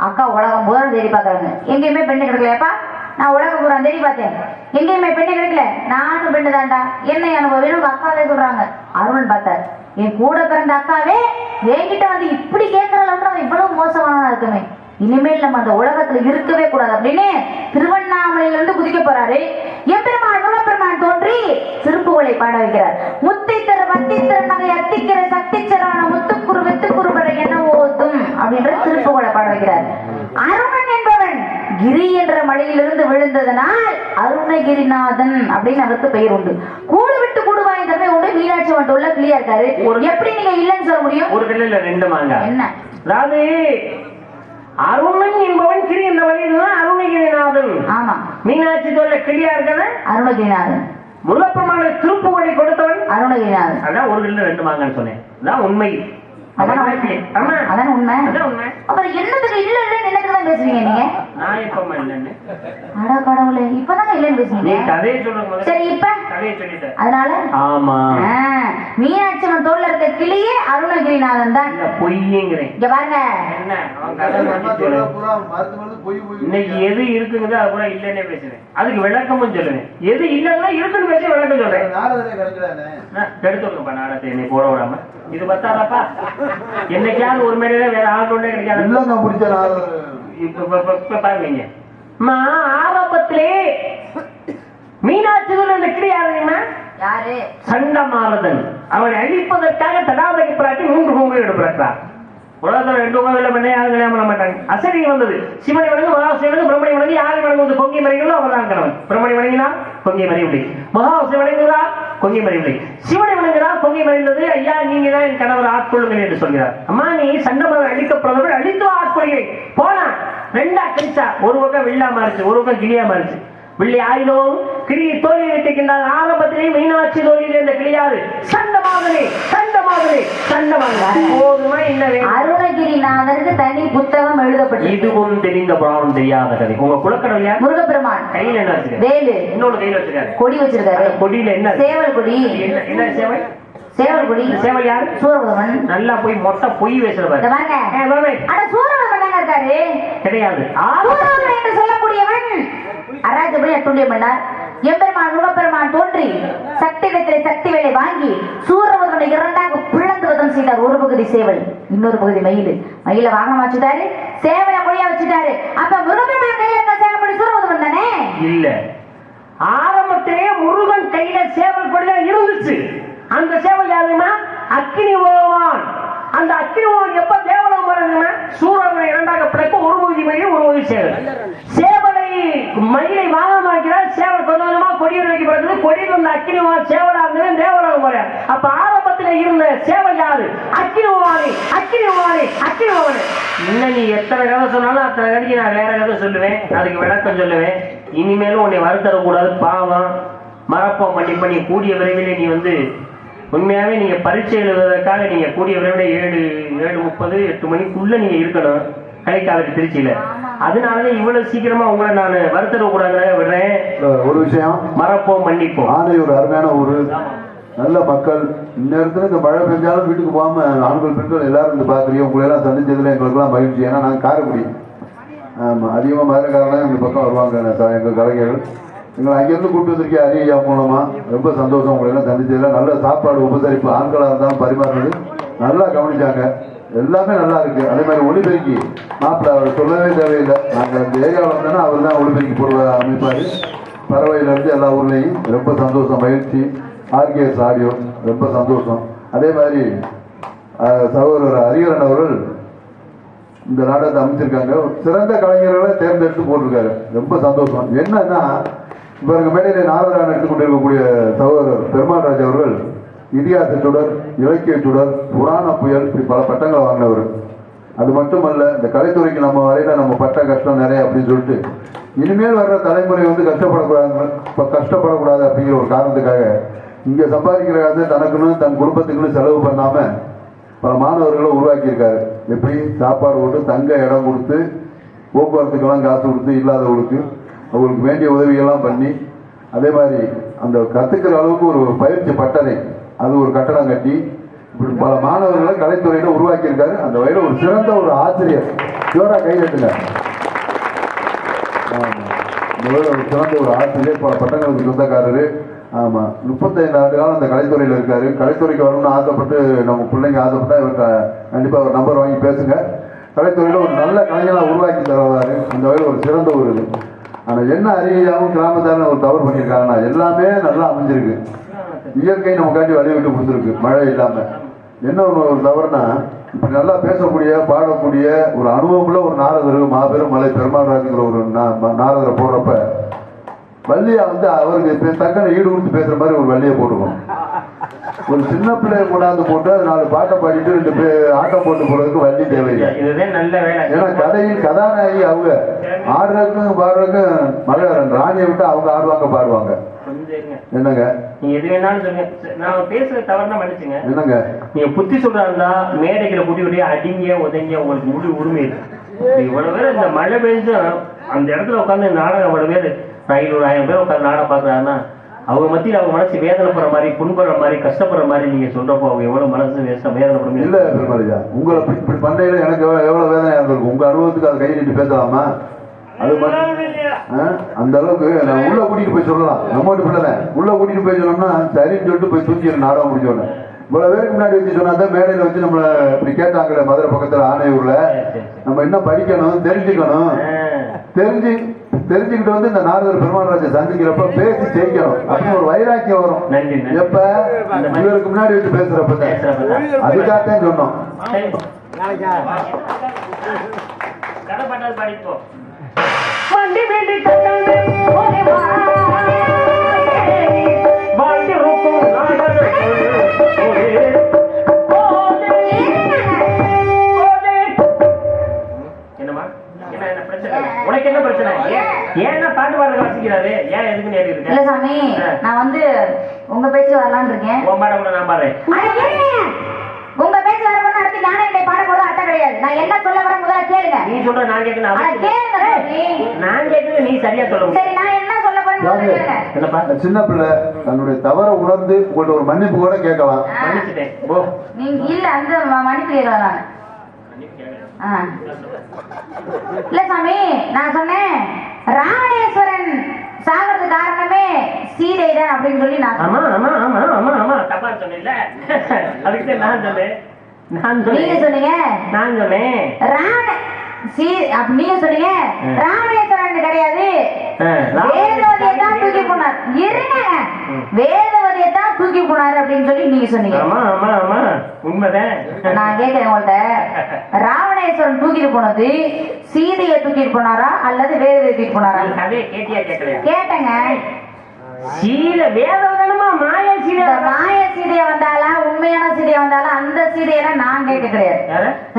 அக்கா உலகம் பூரா தேடி பார்க்கறாங்க. எங்கேயுமே பெண்ணு கிடைக்கலையாப்பா? நான் உலகம் பூரா தேடி பார்த்தேன், எங்கேயுமே பெண்ணு கிடைக்கல. நானும் பெண்ணு தாண்டா, என்ன அனுபவம் அக்காவே சொல்றாங்க. அருணன் பார்த்தார். என் கூட பிறந்த அக்காவே என்கிட்ட வந்து இப்படி கேட்கிற அளவுக்கு அவன் இவ்வளவு மோசமானவனா இருக்குமே, இனிமேல் நம்ம அந்த உலகத்துல இருக்கவே கூடாது அப்படின்னு திருவண்ணாமலையில இருந்து குதிக்க போறாரு. எம்பெருமான் முருகப்பெருமான் தோன்றி திருப்புகளை பாட வைக்கிறார். முத்தை தர வட்டி தர நகை அத்திக்கிற சக்தி சரான முத்துக்குரு வெத்துக்குருவரை என ஓதும் அப்படின்ற திருப்புகளை பாட வைக்கிறார். அருணன் என்பவன் கிரி என்ற மலையிலிருந்து விழுந்ததனால் அருணகிரிநாதன் அப்படின்னு அவருக்கு பெயர் உண்டு. கூடு விட்டு கூடு வாய்ந்தமே உண்டு. மீனாட்சி மட்டும் உள்ள கிளியா இருக்காரு. எப்படி நீங்க இல்லைன்னு சொல்ல முடியும்? ஒரு கல்ல ரெண்டு மாங்க. என்ன அதாவது அருணன் என்பவன் கிரி என்ற வழியில் அருணகிரிநாதன். ஆமா. மீனாட்சி தோல்ல கிளியா இருக்கான அருணகிரிநாதன். முருகப்பெருமான திருப்புகழை கொடுத்தவன் அருணகிரிநாதன். அதான் ஒரு கல்ல ரெண்டு மாங்கன்னு சொன்னேன். அதான் உண்மை. அதான் உண்மை. அப்புறம் என்னத்துக்கு இல்ல இல்லன்னு என்னத்துக்கு பேசுறீங்க நீங்க? நான் எப்பமா இல்லன்னு? அட கடவுளே, இப்பதான் இல்லன்னு பேசுறீங்க. கதையை சொல்லுங்க. சரி இப்ப கதையை சொல்லிட்டேன். அதனால ஆமா மீனாட்சி தோல்ல இருக்க கிளியே அருணகிரிநாதன் தான். பொய்யுங்கிறேன். இங்க பாருங்க என்ன இன்னைக்கு எது இருக்குங்கிறது அது கூட இல்லன்னே பேசுறேன். அதுக்கு விளக்கமும் சொல்லுவேன். எது இல்லன்னா இருக்குன்னு பேசி விளக்கம் சொல்றேன். கெடுத்துருங்கப்பா நாடகத்தை என்னை போட விடாம. இது பத்தாதாப்பா? என்னைக்காவது ஒரு மேலே வேற ஆள் ஒன்றே கிடைக்காது. பாருங்க ஆரம்பத்திலே மீனாட்சி யாரு? சண்டமாரதன். அவனை அழிப்பதற்காக தடாதகை பிராட்டி 3 கொங்கு எடுப்பிருக்கிறார். உலகத்துல 2 கோவில பண்ண யாரும் கல்யாணம் பண்ண மாட்டாங்க. அசரி வந்தது. சிவனை வணங்கு, மகாசிவனுக்கு, பிரம்மணி வணங்கி யாரை வணங்குவது? கொங்கை மறைகளோ அவர் தான் கணவன். பிரம்மணி வணங்கினா கொங்கை மறைவில்லை. மகாசிவன் வணங்குகிறார், கொங்கை மறைவில்லை. சிவனை வணங்குகிறார், கொங்கை மறைந்தது. ஐயா நீங்க தான் என் கணவர் ஆட்கொள்ளுங்கள் என்று சொல்கிறார். அம்மா நீ சண்டமரம் அழிக்கப்படுறவர் அழித்து ஆட்கொள்கிறேன். போனா 2 கழிச்சா ஒரு பக்கம் வெள்ளா மாறிச்சு, ஒரு பக்கம் கிளியா மாறிச்சு. வெள்ளி ஆயுதம் கிளியை தோல்வி வைத்திருக்கின்றார். ஆரம்பத்திலே மீனாட்சி தோல்வியில் இந்த கிளியாது சண்டமாகவே சண்டமாகவே சண்டமாக போதுமா? என்ன அருணகிரிநாதருக்கு தனி புத்தகம் எழுதப்பட்டது. இதுவும் தெரிந்த புராணம் தெரியாத கதை. உங்க குலக்கடவுள் யார்? முருகப்பெருமான். கையில என்ன வச்சிருக்காரு? வேலு. இன்னொரு கையில வச்சிருக்காரு கொடி வச்சிருக்காரு. கொடியில என்ன? சேவல் கொடி. என்ன சேவல்? சேவல் கொடி. சேவல் யாரு? சூரபதமன். நல்லா போய் மொட்டை பொய் பேசுறவர். அட சூரபதமன் இருக்காரு. கிடையாது. சூரபதமன் என்று சொல்லக்கூடியவன் அராஜபடி அட்டுண்டிய மன்னர். எம்பெருமான் முகப்பெருமான் தோன்றி சக்தியிடத்திலே சக்தி வேலை வாங்கி சூரபத்மனை இரண்டாக பிளந்து வதம் செய்தார். ஒரு பகுதி சேவல், இன்னொரு பகுதி மயில். மயில வாகனம் வச்சுட்டாரு, சேவலை மொழியா வச்சுட்டாரு. அப்ப முருகன் கையில இருக்க சேவல் சூரபத்மன் தானே? இல்ல, ஆரம்பத்திலே முருகன் கையில சேவல் கொடிதான் இருந்துச்சு. அந்த சேவல் யாருமா? அக்கினி பகவான். அந்த அக்கினி பகவான் எப்ப தேவலம் வருதுன்னா சூரபத்மனை இரண்டாக பிளக்க ஒரு பகுதி மயில் ஒரு பகுதி சேவல். சேவலை மயிலை வாகனமாக்கிறார். சேவல் கொஞ்சம் கொஞ்சமா கொடியில் வைக்கப்படுறது. கொடியில் இருந்த அக்கினி பகவான் சேவலா இருந்தது தேவலம் வர. அப்ப ஆரம்பத்தில் இருந்த சேவல் யாரு? அக்கினி பகவானே, அக்கினி பகவானே, அக்கினி பகவானே. இன்னும் நீ எத்தனை கதை சொன்னாலும் அத்தனை கதைக்கு நான் வேற கதை சொல்லுவேன், அதுக்கு விளக்கம் சொல்லுவேன். இனிமேலும் உன்னை வருத்தரக்கூடாது. பாவம் மறப்போம் பண்ணி கூடிய விரைவில் நீ வந்து உண்மையாவே நீங்க பரீட்சை எழுதுவதற்காக நீங்க கூடிய விரைவில் 7:30 8 மணிக்குள்ள நீங்க இருக்கணும் கலைக்காலத்து திருச்சியில. அதனாலதான் இவ்வளவு சீக்கிரமா உங்களை நான் வருத்தரக்கூடாது விடுறேன். ஒரு விஷயம், மறப்போம் மன்னிப்போம். ஆனை ஒரு அருமையான ஊரு, நல்ல மக்கள். இந்நேரத்துல இந்த மழை பெஞ்சாலும் வீட்டுக்கு போகாம ஆண்கள் பெண்கள் எல்லாரும் இந்த பாக்குறீங்க. உங்களை எல்லாம் சந்திச்சதுல எங்களுக்கெல்லாம் மகிழ்ச்சி. ஏன்னா நாங்கள் காரைக்குடி, ஆமா, அதிகமாக மதுரைக்காரலாம் எங்கள் பக்கம் வருவாங்க. எங்கள் கலைஞர்கள் எங்களை அங்கேருந்து கூப்பிட்டு வந்திருக்கேன் அரியையா மூலமா. ரொம்ப சந்தோஷம் உங்களை எல்லாம் சந்திச்சதுல. நல்ல சாப்பாடு உபசரிப்பு, ஆண்களாக இருந்தாலும் பரிமாறுறது நல்லா கவனிச்சாங்க. எல்லாமே நல்லா இருக்கு. அதே மாதிரி ஒளிபெருக்கி மாப்பிள்ள அவர் சொல்லவே தேவையில்லை. நாங்கள் இந்த ஏரியாவில் வந்தோன்னா அவர் தான் ஒளிபெருக்கி பொருள் அமைப்பார். பறவையிலேருந்து எல்லா ஊர்லேயும். ரொம்ப சந்தோஷம், மகிழ்ச்சி. ஆர்கேஎஸ் ஆடியோ ரொம்ப சந்தோஷம். அதே மாதிரி சகோதரர் ஹரிஹரன் அவர்கள் இந்த நாடகத்தை அமைச்சிருக்காங்க. சிறந்த கலைஞர்களை தேர்ந்தெடுத்து போட்டிருக்காரு. ரொம்ப சந்தோஷம். என்னன்னா இப்போ எங்கள் மேடையில நாரதரான் எடுத்துக்கொண்டு இருக்கக்கூடிய சகோதரர் பெருமாள் ராஜ் அவர்கள் இதிகாச சுடர், இலக்கிய சுடர், புராண புயல், இப்படி பல பட்டங்களை வாங்கினவர். அது மட்டுமல்ல, இந்த கலைத்துறைக்கு நம்ம வரையில நம்ம பட்ட கஷ்டம் நிறைய அப்படின்னு சொல்லிட்டு இனிமேல் வர்ற தலைமுறை வந்து கஷ்டப்படக்கூடாது அப்படிங்கிற ஒரு காரணத்துக்காக இங்க சம்பாதிக்கிற காசு தனக்குன்னு தன் குடும்பத்துக்குன்னு செலவு பண்ணாம பல மாணவர்களை உருவாக்கியிருக்காரு. எப்படி சாப்பாடு போட்டு, தங்க இடம் கொடுத்து, போக்குவரத்துக்கெல்லாம் காசு கொடுத்து, இல்லாதவங்களுக்கு அவங்களுக்கு வேண்டிய உதவியெல்லாம் பண்ணி, அதே மாதிரி அந்த கத்துக்கிற அளவுக்கு ஒரு பயிற்சி பட்டறை, அது ஒரு கட்டடம் கட்டி இப்படி பல மாணவர்களை கலைத்துறையில உருவாக்கியிருக்காரு. அந்த வகையில் ஒரு சிறந்த ஒரு ஆசிரியர். ஜோரா கையெழுத்துங்க. ஒரு சிறந்த ஒரு ஆசிரியர், பல பட்டங்களுக்கு சொந்தக்காரரு. ஆமா, 35 ஆண்டு காலம் அந்த கலைத்துறையில் இருக்காரு. கலைத்துறைக்கு வரணும்னு ஆசைப்பட்டு நம்ம பிள்ளைங்க ஆசைப்பட்டா இவர்கிட்ட கண்டிப்பா ஒரு நம்பர் வாங்கி பேசுங்க. கலைத்துறையில ஒரு நல்ல கலைஞனா உருவாக்கி தருவாரு. அந்த வகையில் ஒரு சிறந்த ஒரு இது. ஆனா என்ன அறியாவும் கிராமத்தார ஒரு தவறு பண்ணியிருக்காங்கன்னா எல்லாமே நல்லா அமைஞ்சிருக்கு. இயற்கை நமக்காண்டி வழிவிட்டு கொடுத்துருக்கு மழை இல்லாம. என்ன ஒரு தவறுனா, இப்படி நல்லா பேசக்கூடிய, பாடக்கூடிய ஒரு அனுபவமுள்ள ஒரு நாரதர், மாபெரும் மலை பெருமாள் ராஜுங்கிற ஒரு நாரதரை போடுறப்ப வள்ளியா வந்து அவருக்கு தக்கன ஈடு கொடுத்து பேசுற மாதிரி ஒரு வள்ளியை போட்டுக்கணும். ஒரு சின்ன பிள்ளைய கொண்டாந்து போட்டு அது 4 பாட்டை பாடிட்டு 2 ஆட்டம் போட்டு போறதுக்கு வள்ளி தேவையில்லை. ஏன்னா கதையில் கதாநாயகி அவங்க ஆடுறதுக்கும் பாடுறதுக்கும் மழை ராணியை விட்டு அவங்க ஆடுவாங்க பாடுவாங்க. என்னங்க நீங்க எது வேணாலும் சொல்லுங்க, நான் பேசுற தவறுனா மன்னிச்சுங்க. என்னங்க நீங்க புத்தி சொல்றாருந்தா மேடைகளை கூட்டி அடிங்க உதங்க, உங்களுக்கு முழு உரிமை இருக்கு. இவ்வளவு பேர் இந்த மழை பெஞ்சும் அந்த இடத்துல உட்காந்து நாடகம் அவ்வளவு பேர் 500-1000 பேர் உட்காந்து நாடகம் பாக்குறாங்கன்னா அவங்க மத்தியில் அவங்க மனசு வேதனைப்படுற மாதிரி, புண்படுற மாதிரி, கஷ்டப்படுற மாதிரி நீங்க சொல்றப்போ அவங்க எவ்வளவு மனசு வேதனைப்படும். இல்ல பெருமாளியா, உங்களை இப்படி பண்ணையில எனக்கு எவ்வளவு வேதனையா இருந்திருக்கும். உங்க அனுபவத்துக்கு அதை கை நீட்டி பேசலாமா? அது அந்த அளவுக்கு நான் உள்ள கூட்டிட்டு போய் சொல்லலாம். நம்மோட்டு பிள்ளைதான் உள்ள கூட்டிட்டு போய் சொல்லணும்னா சரின்னு சொல்லிட்டு போய் தூக்கி நாடகம் முடிச்சோன்னு இவ்வளவு பேருக்கு முன்னாடி வச்சு சொன்னாதான் மேடையில வச்சு நம்மள இப்படி கேட்டாங்களே மதுரை பக்கத்துல ஆணையூர்ல நம்ம என்ன படிக்கணும், தெரிஞ்சுக்கணும். தெரிஞ்சுக்கிட்டு வந்து இந்த நாரதர் பெருமாள் சந்திக்கிறப்ப பேசி ஜெயிக்கணும் அப்படின்னு ஒரு வைராக்கியம் வரும். எப்ப இவருக்கு முன்னாடி வச்சு பேசுறப்ப அதுக்காகத்தான் சொன்னோம். உனக்கு என்ன பிரச்சனை? ஏன் பாட்டு பாட வாசிக்கிறாரு? ஏன் எதுக்கு நேரி இருக்கு? இல்ல சாமி, நான் வந்து உங்க பேச்சு வரலான்னு இருக்கேன். உன் பாட கூட நான் பாடுறேன். உங்க பேச்சு வரணும் அடுத்து நானே என்னை பாட போறது அர்த்தம் கிடையாது. நான் என்ன சொல்ல வரேன் முதல்ல கேளுங்க. நீ சொல்ற நான் கேட்கணும். கேளுங்க. நான் கேட்கறது நீ சரியா சொல்லுங்க. சரி, நான் என்ன சொல்ல போறேன்? என்னப்பா சின்ன பிள்ளை தன்னுடைய தவறை உணர்ந்து உங்கள்ட்ட ஒரு மன்னிப்பு கூட கேட்கலாம். மன்னிச்சுட்டேன். நீங்க இல்ல அந்த மன்னிப்பு கேட்கலாம். இல்ல சாமி, நான் சொன்னேன் ராவணேஸ்வரன் சாகிறது காரணமே சீதை தான் அப்படின்னு சொல்லி நான் ஆமா ஆமா ஆமா ஆமா ஆமா தப்பா சொன்னேன்ல. அதுக்கு நான் சொன்னேன். நீங்க சொன்னீங்க. நான் சொன்னேன் அப்ப நீங்க சொன்னீங்க ராமேஸ்வரன் கிடையாது, வேதவதியை தான் தூக்கி போனார். இருங்க, வேதவதியை தான் தூக்கி போனார் அப்படின்னு சொல்லி நீங்க சொன்னீங்க. ஆமா ஆமா ஆமா உண்மைதான். நான் கேட்கிறேன் உங்கள்ட்ட, ராவணேஸ்வரன் தூக்கிட்டு போனது சீதையை தூக்கிட்டு போனாரா அல்லது வேதவதியை தூக்கிட்டு போனாரா? அதே கேட்டியா கேட்கலையா? கேட்டேங்க. சீதை வேதவதனமா மாய சீதை, மாய சீதையை வந்தாலா உண்மையான சீதையை வந்தாலா அந்த சீதையெல்லாம் நான் கேட்க கிடையாது.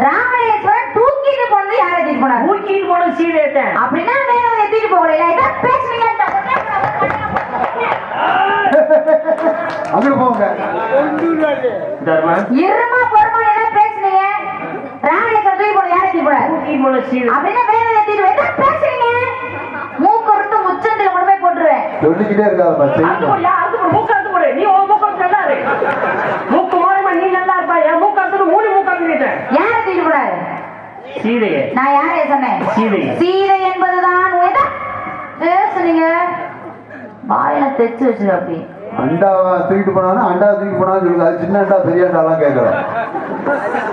ராமேஸ்வரன் தூக்கிட்டு போனது யாரை தூக்கிட்டு போனார்? தூக்கிட்டு போனது சீதை. அப்படின்னா வேதவதியை தூக்கிட்டு போகல. இதான் பேசுறீங்க. அங்கிட்டு போங்க. இருமா பொறுமா என்ன பேசுனீங்க? ராமேஸ்வரன் தூக்கி போனது யாரை தூக்கி போனார்? தூக்கிட்டு போனது சீதை. அப்படின்னா வேதவதியை தூக்கிட்டு என்ன பேசுறீங்க? மூக்கறுத்து முச்சந்தில கொண்டு போய் போட்டுருவேன். சொல்லிக்கிட்டே இருக்காதப்பா. நீ மூக்கு நல்லா இரு. மூக்கு மூலமா நீ நல்லா இருப்பா. என் மூக்காத்து மூணு மூக்காத்து யாரை தூக்கி போனாரு? சீதையை. நான் யாரைய சொன்னேன்? சீதை. சீதை என்பதுதான் பேசுனீங்க. வாயில தைச்சு வச்சிரு. அப்படி அண்டாவா தூக்கிட்டு போனாலும் அண்டா தூக்கி போனாலும் சொல்லுங்க. அது சின்ன அண்டா பெரிய அண்டாலாம் கேட்கலாம்.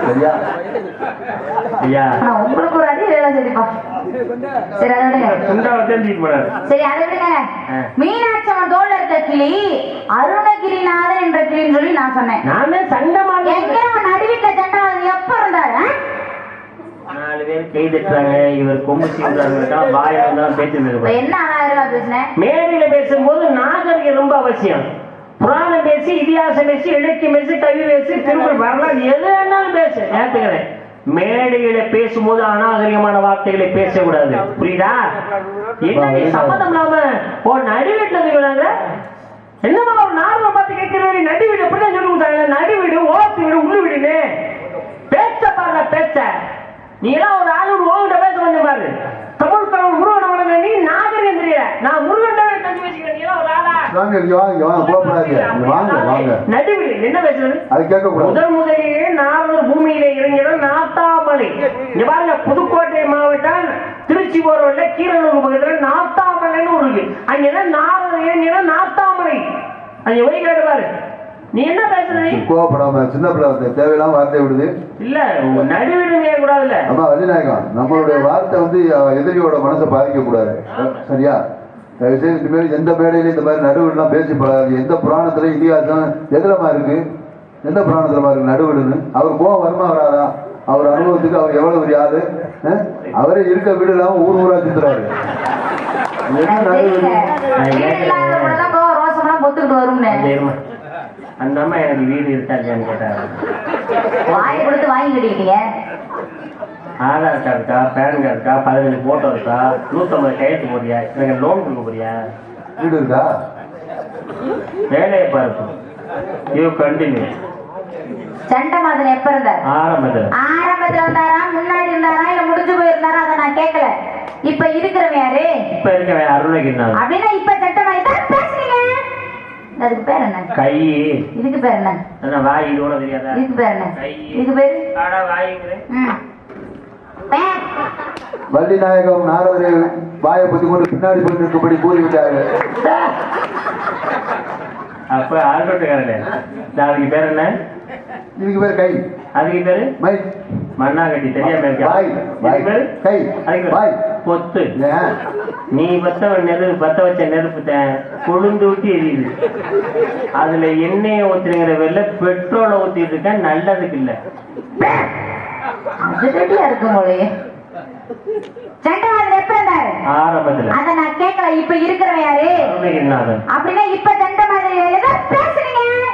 சரியா? ஐயா உங்களுக்கு ஒரு அடி வேலை செய்துப்பா. சரி அதை விடுங்க. சரி அதை விடுங்க. மீனாட்சி அம்மன் தோல்ல இருக்க கிளி அருணகிரிநாதன் என்ற கிளின்னு சொல்லி நான் சொன்னேன். நானே சண்டமான எங்க நடுவிட்ட சண்டை எப்ப இருந்தாரு? 4 பேர் கைதட்டுறாங்க. இவர் கொம்பு சீவுறாங்க. வாயில பேச்சு என்ன அனாயிரமா பேசினேன்? மேடையில பேசும்போது நாகரிகம் ரொம்ப அவசியம். புராணம் பேசி, இதிகாசம் பேசி, இலக்கியம் பேசி, கவி பேசி, திருக்குறள் வரலாறு எது வேணாலும் பேசு. ஏத்துக்கிறேன். மேடையில பேசும்போது அநாகரிகமான வார்த்தைகளை பேசக்கூடாது. புரியுதா? என்ன நீ சம்மதம் இல்லாம நடுவீட்டுல இருக்கிறாங்க. என்னமா ஒரு நார்மலை பார்த்து கேட்கிற நடுவீடு எப்படிதான் சொல்லி கொடுத்தாங்க? நடுவீடு, ஓட்டு வீடு, உள்ளு வீடுன்னு பேச்ச பாருங்க. பேச்ச நீ எல்லாம் ஒரு ஆளு ஓங்கிட்ட பேச வந்து பாரு. தமிழ் கடவுள் முருகன் வளர்ந்த நீ நாகரிகம் தெரியல. நான் முருகன் தந்து வச்சுக்கிறேன். நீ எல்லாம் ஒரு ஆளா? நடுவீடு என்ன பேசுறது? அது கேட்க முதலிலே நாரதர் பூமியிலே இறங்கிற நாத்தாமலை. இங்க பாருங்க, புதுக்கோட்டை மாவட்டம் திருச்சி போற வழியில கீரனூர் பக்கத்துல நாத்தாமலைன்னு ஒரு இருக்கு. அங்கதான் நாரதர் இறங்கிற நாத்தாமலை. அங்க போய் கேட்டு பாரு. நீ என்ன பேசுறது? கோவப்படாம சின்ன பிள்ளை தேவையில்லாம வார்த்தை விடுது. இல்ல நடுவீடு கூடாதுல்ல. ஆமா வள்ளிநாயகம், நம்மளுடைய வார்த்தை வந்து எதிரியோட மனசை பாதிக்க கூடாது. சரியா? இனிமேல் எந்த மேடையில இந்த மாதிரி நடுவீடுலாம் பேசி படாது. எந்த புராணத்துல இதிகாசம் எதுலமா இருக்கு? எந்த புராணத்துலமா இருக்கு நடுவீடுன்னு? அவர் கோவம் வருமா வராதா? அவர் அனுபவத்துக்கு அவர் எவ்வளவு பெரிய ஆளு. அவரே இருக்க வீடு இல்லாம ஊர் ஊரா சுத்துறாரு. அந்த அம்மா எனக்கு வீடு இருக்கான்னு கேட்டாங்க. வாங்கி கொடுத்து வாங்கி கட்டிக்கிட்டீங்க. ஆதார் கார்டு இருக்கா, பேன் கார்டு இருக்கா, 15 போட்டோ இருக்கா, 150 கையெழுத்து போறியா, எனக்கு லோன் கொடுக்க போறியா, வீடு இருக்கா, வேலையை பார்ப்பு. You continue. சண்டை மாதிரி எப்ப இருந்தார்? ஆரம்பத்துல வந்தாரா, முன்னாடி இருந்தாரா, இல்ல முடிஞ்சு போயிருந்தாரா? அதை நான் கேட்கல. இப்ப இருக்கிறவன் யாரு? இப்ப இருக்கவன் அருணகிரிநாதன். அப்படின்னா இப்ப சண்டை மாதிரி தான் பேசுறீங்க. அதுக்கு பேர் என்ன? கை. இதுக்கு பேர் என்ன? வாய். இது கூட தெரியாதா? இதுக்கு பேர் என்ன? இதுக்கு பேரு வாய்ங்கிறேன். வள்ளிநாயகம் நாரதரை வாயை பத்தி கொண்டு பின்னாடி போய் நிற்கும்படி கூறிவிட்டார்கள். அப்ப ஆல்பட்டுக்காரங்க அதுக்கு பேர் என்ன? இதுக்கு பேர் கை. அதுக்கு பேரு மை. மண்ணாங்கட்டி. தெரியாம இருக்கா? பொத்து. நீ பத்த வச்ச நெருப்பு கொழுந்து ஊட்டி எரியுது. அதுல எண்ணெயை ஊத்துறங்கிற வெள்ள பெட்ரோலை ஊத்திட்டு இருக்க, நல்லதுக்கு இல்ல. ஆரம்பத்துல அத நான் கேட்கல. இப்ப இருக்கிறவன் யாரு? அப்படின்னா இப்ப சண்டை மாதிரி பேசுறீங்க.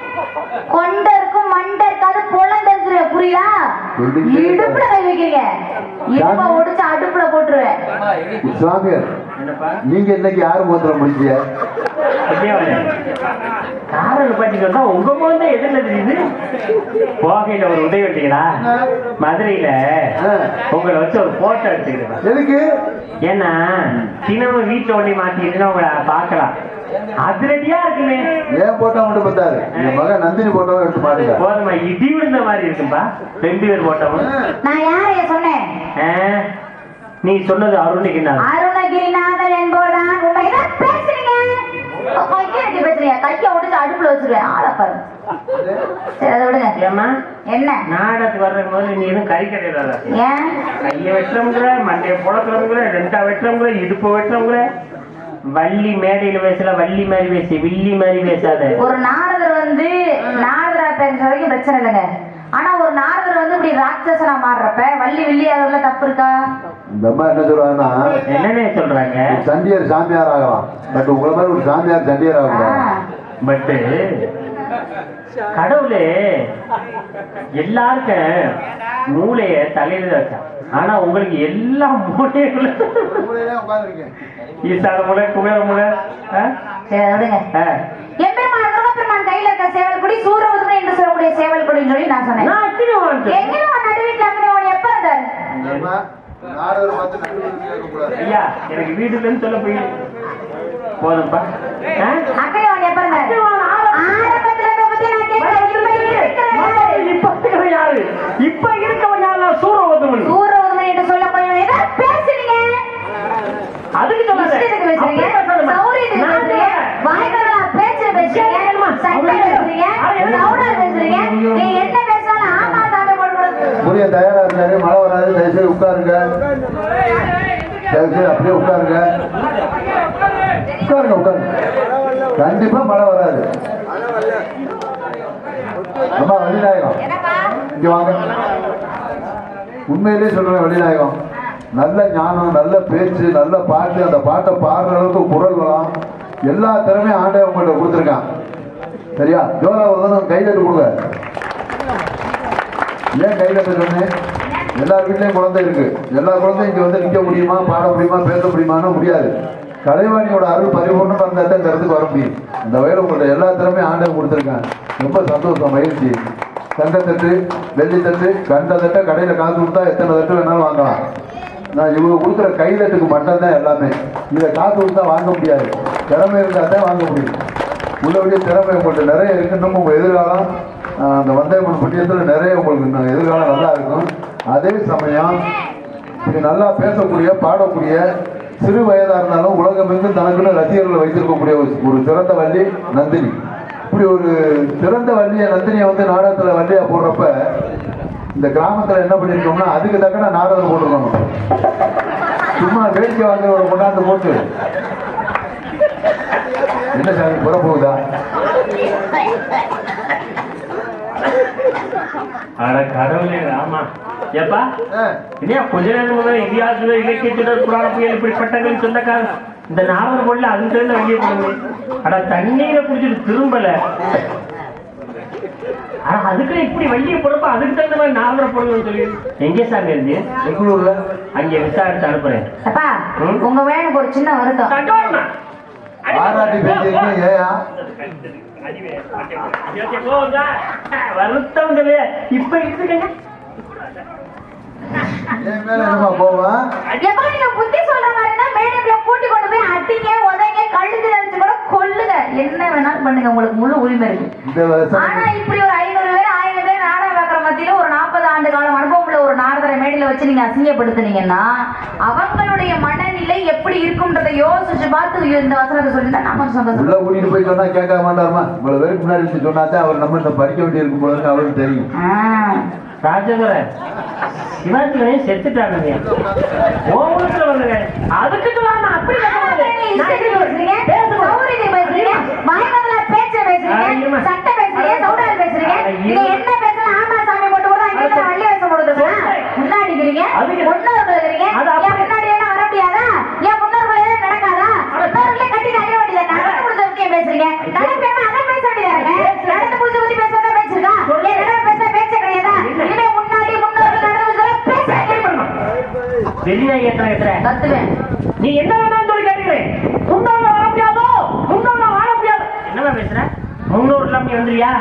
கொண்ட இருக்கும் மண்டை இருக்காது, பொழந்து புரியுதா? இடுப்புல கை வைக்கிறீங்க. இப்ப ஒடிச்சு அடுப்புல போட்டுருவேன். சுவாமியார், நீங்க இன்னைக்கு யாரு மூத்திரம் முடிச்சிய? காரணம் பாத்தீங்கன்னா உங்க போது எதிரில தெரியுது. போகையில ஒரு உதவி எடுத்தீங்களா? மதுரையில உங்களை வச்சு ஒரு போட்டோ எடுத்துக்கிறேன். எதுக்கு? ஏன்னா தினமும் வீட்டுல ஒண்ணி மாட்டிக்கிட்டு உங்களை பாக்கலாம். அதிரடியா இருக்குமே. ஏன் போட்டோ மட்டும் பார்த்தாரு, என் மகன் நந்தினி போட்டோவும் எடுத்து மாட்டேங்க. போதுமா, இடி விழுந்த மாதிரி இருக்கும்பா 2 பேர் போட்டோவும். நான் யாரைய சொன்னேன்? நீ சொன்னது அருணகிரிநாதன். அருணகிரிநாதன் என்பதுதான் உண்மைதான் பேசுறீங்க. வச்சுருவேன் ஆளை பாரு. சரி அதை விடுங்க. ஏம்மா என்ன நாடகத்துக்கு வர்ற போது நீ எதுவும் கறி கிடையாது. ஏன் கையை வெட்டுறோங்கிற, மண்டையை புழக்கிறோங்கிற, ரெண்டா வெட்டுறோங்கிற, இடுப்பு வெட்டுறோங்கிற, வள்ளி மேடையில பேசல, வள்ளி மாதிரி பேசி வில்லி மாதிரி பேசாத. ஒரு நாரதர் வந்து நாரதரா பேசுற வரைக்கும் பிரச்சனை இல்லைங்க. ஆனா ஒரு நாரதர் வந்து இப்படி ராட்சசனா மாறுறப்ப வள்ளி வில்லி அதுல தப்பு இருக்கா? இந்த அம்மா என்ன சொல்றாங்கன்னா, என்னன்னே சொல்றாங்க, சண்டியர் சாமியார் ஆகலாம், பட் உங்களை மாதிரி ஒரு சாமியார் சண்டியர் ஆகலாம். பட்டு கடவுளே எல்லாருக்கும் மூளைய தலையில வச்சான். ஆனா உங்களுக்கு எல்லா மூளையும் ஈசான மூளை, குபேர மூளை. சரி அதை விடுங்க. எம்பெருமான் முருகப்பெருமான் கையில இருக்க சேவல் கொடி சூரபுதுமை என்று சொல்லக்கூடிய சேவல் கொடின்னு சொல்லி நான் சொன்னேன். எங்கேயும் நடுவீட்டுல அக்னிவான் எப்ப இருந்தாரு? ஐயா எனக்கு வீட்டுலன்னு சொல்ல போயிடு போதும்பா. அக்னிவான் எப்ப இருந்தாரு? ஆரம்பத்துல இருந்து பத்தி நான் கேட்கிறேன். இப்ப யாரு? இப்ப இருக்கவன் யாரு? சூரபுதுமை. சூரபுதுமை என்று சொல்லக்கூடிய ஏதோ பேசுறீங்க. அதுக்கு சொல்லாத. இஷ்டத்துக்கு பேசுறீங்க. சௌரியத்துக்கு பேசுறீங்க. வாய்க்கடலா பேச்சு பேசுறீங்க. சட்டை பேசுறீங்க. சௌடா பேசுறீங்க. நீ என்ன பேசினாலும் ஆமா சாமி போடுறது. புரிய தயாரா இருந்தாரு. மழை வராது, தயவுசெய்து உட்காருங்க. தயவுசெய்து அப்படியே உட்காருங்க. உட்காருங்க உட்காருங்க. கண்டிப்பா மழை வராது. அம்மா வள்ளிநாயகம் இங்க வாங்க. உண்மையிலே சொல்றேன் வள்ளிநாயகம், நல்ல ஞானம், நல்ல பேச்சு, நல்ல பாட்டு, அந்த பாட்டை பாடுற அளவுக்கு குரல் வளம், எல்லா திறமையும் ஆண்டவன் உங்கள்கிட்ட கொடுத்துருக்கான். சரியா? ஜோரா ஒரு கைதட்டு கொடுங்க. ஏன் கைதட்டு சொன்னேன்? எல்லார் வீட்லயும் குழந்தை இருக்கு. எல்லா குழந்தையும் இங்க வந்து நிக்க முடியுமா, பாட முடியுமா, பேச முடியுமான்னு முடியாது. கலைவாணியோட அருள் பரிபூர்ணமா இருந்தா தான் இந்த இடத்துக்கு வர முடியும். அந்த வயல உங்கள்ட்ட எல்லா திறமையும் ஆண்டவன் கொடுத்துருக்கான். ரொம்ப சந்தோஷம், மகிழ்ச்சி. தங்கத்தட்டு, வெள்ளித்தட்டு, கண்ட தட்டை கடையில காசு கொடுத்தா எத்தனை தட்டு வேணாலும் வாங்கலாம். நான் இவங்க கொடுக்குற கைதட்டுக்கு மட்டும்தான் எல்லாமே. இதை காசு கொடுத்தா வாங்க முடியாது. திறமை இருந்தால் தான் வாங்க முடியும். உள்ளபடியே திறமை உங்கள்கிட்ட நிறைய இருக்கு. இன்னும் உங்கள் எதிர்காலம் அந்த வந்தயம்மன் புண்ணியத்தில் நிறைய உங்களுக்கு எதிர்காலம் நல்லா இருக்கும். அதே சமயம் இது நல்லா பேசக்கூடிய, பாடக்கூடிய, சிறு வயதாக இருந்தாலும் உலகமெங்கும் தனக்குன்னு ரசிகர்களை வைத்திருக்கக்கூடிய ஒரு சிறந்த வள்ளி நந்தினி. இப்படி ஒரு சிறந்த வள்ளியை நந்தினியை வந்து நாடகத்தில் வள்ளியா போடுறப்ப இந்த கிராமத்தில் என்ன பண்ணிருக்கோம்னா அதுக்கு தக்கன நாடகம் போட்டுருக்கணும். சும்மா வேடிக்கை வாங்குறவரை கொண்டாந்து போட்டு என்ன சாமி புற போகுதா? அட கடவுளே ராமா. ஏப்பா இல்லையா கொஞ்ச நேரம் முதல்ல இந்தியாவுல இலக்கியத்துடன் புராண புயல் இப்படிப்பட்டங்கள் சொந்தக்காரன் இந்த நாவல் பொருள் அதுல இருந்து வெளியே போடுங்க. அட தண்ணீரை குடிச்சிட்டு திரும்பல. ஆனா அதுக்கு இப்படி வெளியே போறப்ப அதுக்கு தகுந்த மாதிரி நாவல போடுங்கன்னு சொல்லி எங்கே சாமி இருந்து பெங்களூர்ல அங்கே விசாரிச்சு அனுப்புறேன். அப்பா உங்க வேணுக்கு ஒரு சின்ன வருத்தம். பாராட்டி பேசியிருக்கீங்க. ஏயா வருத்தம் இப்ப இருக்குங்க. என் மேல என்னமா போவான்? நீங்க புத்தி சொல்ற மாதிரினா மேடைக்குள்ள கூட்டி கொண்டு போய் அடிங்க, உதைங்க, கழுத்து அடிச்சு கூட கொல்லுங்க, என்ன வேணாலும் பண்ணுங்க, உங்களுக்கு முழு உரிமை இருக்கு. ஆனா இப்படி ஒரு 500 பேர் 1000 பேர் நாடகம் பார்க்குற மத்தியில ஒரு 40 ஆண்டு காலம் அனுபவம் உள்ள ஒரு நாடகரை மேடையில வச்சு நீங்க அசிங்கப்படுத்துனீங்கன்னா அவங்களுடைய மனநிலை எப்படி இருக்கும்ன்றதை யோசிச்சு பார்த்து இந்த வசனத்தை சொல்லிட்டா நாம சந்தோஷம். உள்ள கூட்டிட்டு போய் சொன்னா கேட்க மாட்டாருமா? இவ்வளவு பேருக்கு முன்னாடி சொன்னாதான் அவர் நம்ம படிக்க வேண்டியிருக்கும் போது அவருக்கு தெரியும். ராஜேந்திரன் சிவாஜி செத்துட்டாங்க. அதுக்கு அப்படி பேச்சு பேசுறீங்க, சட்டை பேசுறீங்க, சௌடால் பேசுறீங்க, நீங்க என்ன பேசலாம் ஆமா சாமி போட்டு கூட அங்க வள்ளி வேஷம் போடுறீங்க, முன்னாடி இருக்கிறீங்க, முன்னோர்கள் இருக்கிறீங்க, ஏன் முன்னாடி என்ன வர முடியாதா? ஏன் முன்னோர்கள் எதுவும் நடக்காதா? முன்னோர்களே கட்டி நிறைய வேண்டியது நடந்து முடிஞ்ச பத்தியே பேசுறீங்க. நடப்பேன்னா அதை பேச வேண்டியதாங்க. நடந்து முடிஞ்ச பத்தி பேசாத பேசிருக்கா? ஏன் நடவை பேச பேச்ச கிடையாதா? இனிமே முன்னாடி முன்னோர்கள் நடந்து பேச வெளியே கத்துவேன். நீ என்ன வேணாலும் சொல்லி கேட்கிறேன். முன்னோர்கள் வாழ முடியாதோ? முன்னோர்கள் வாழ முடியாது. என்னவா பேசுற? முன்னோர்கள் அப்படி வந்துறியா?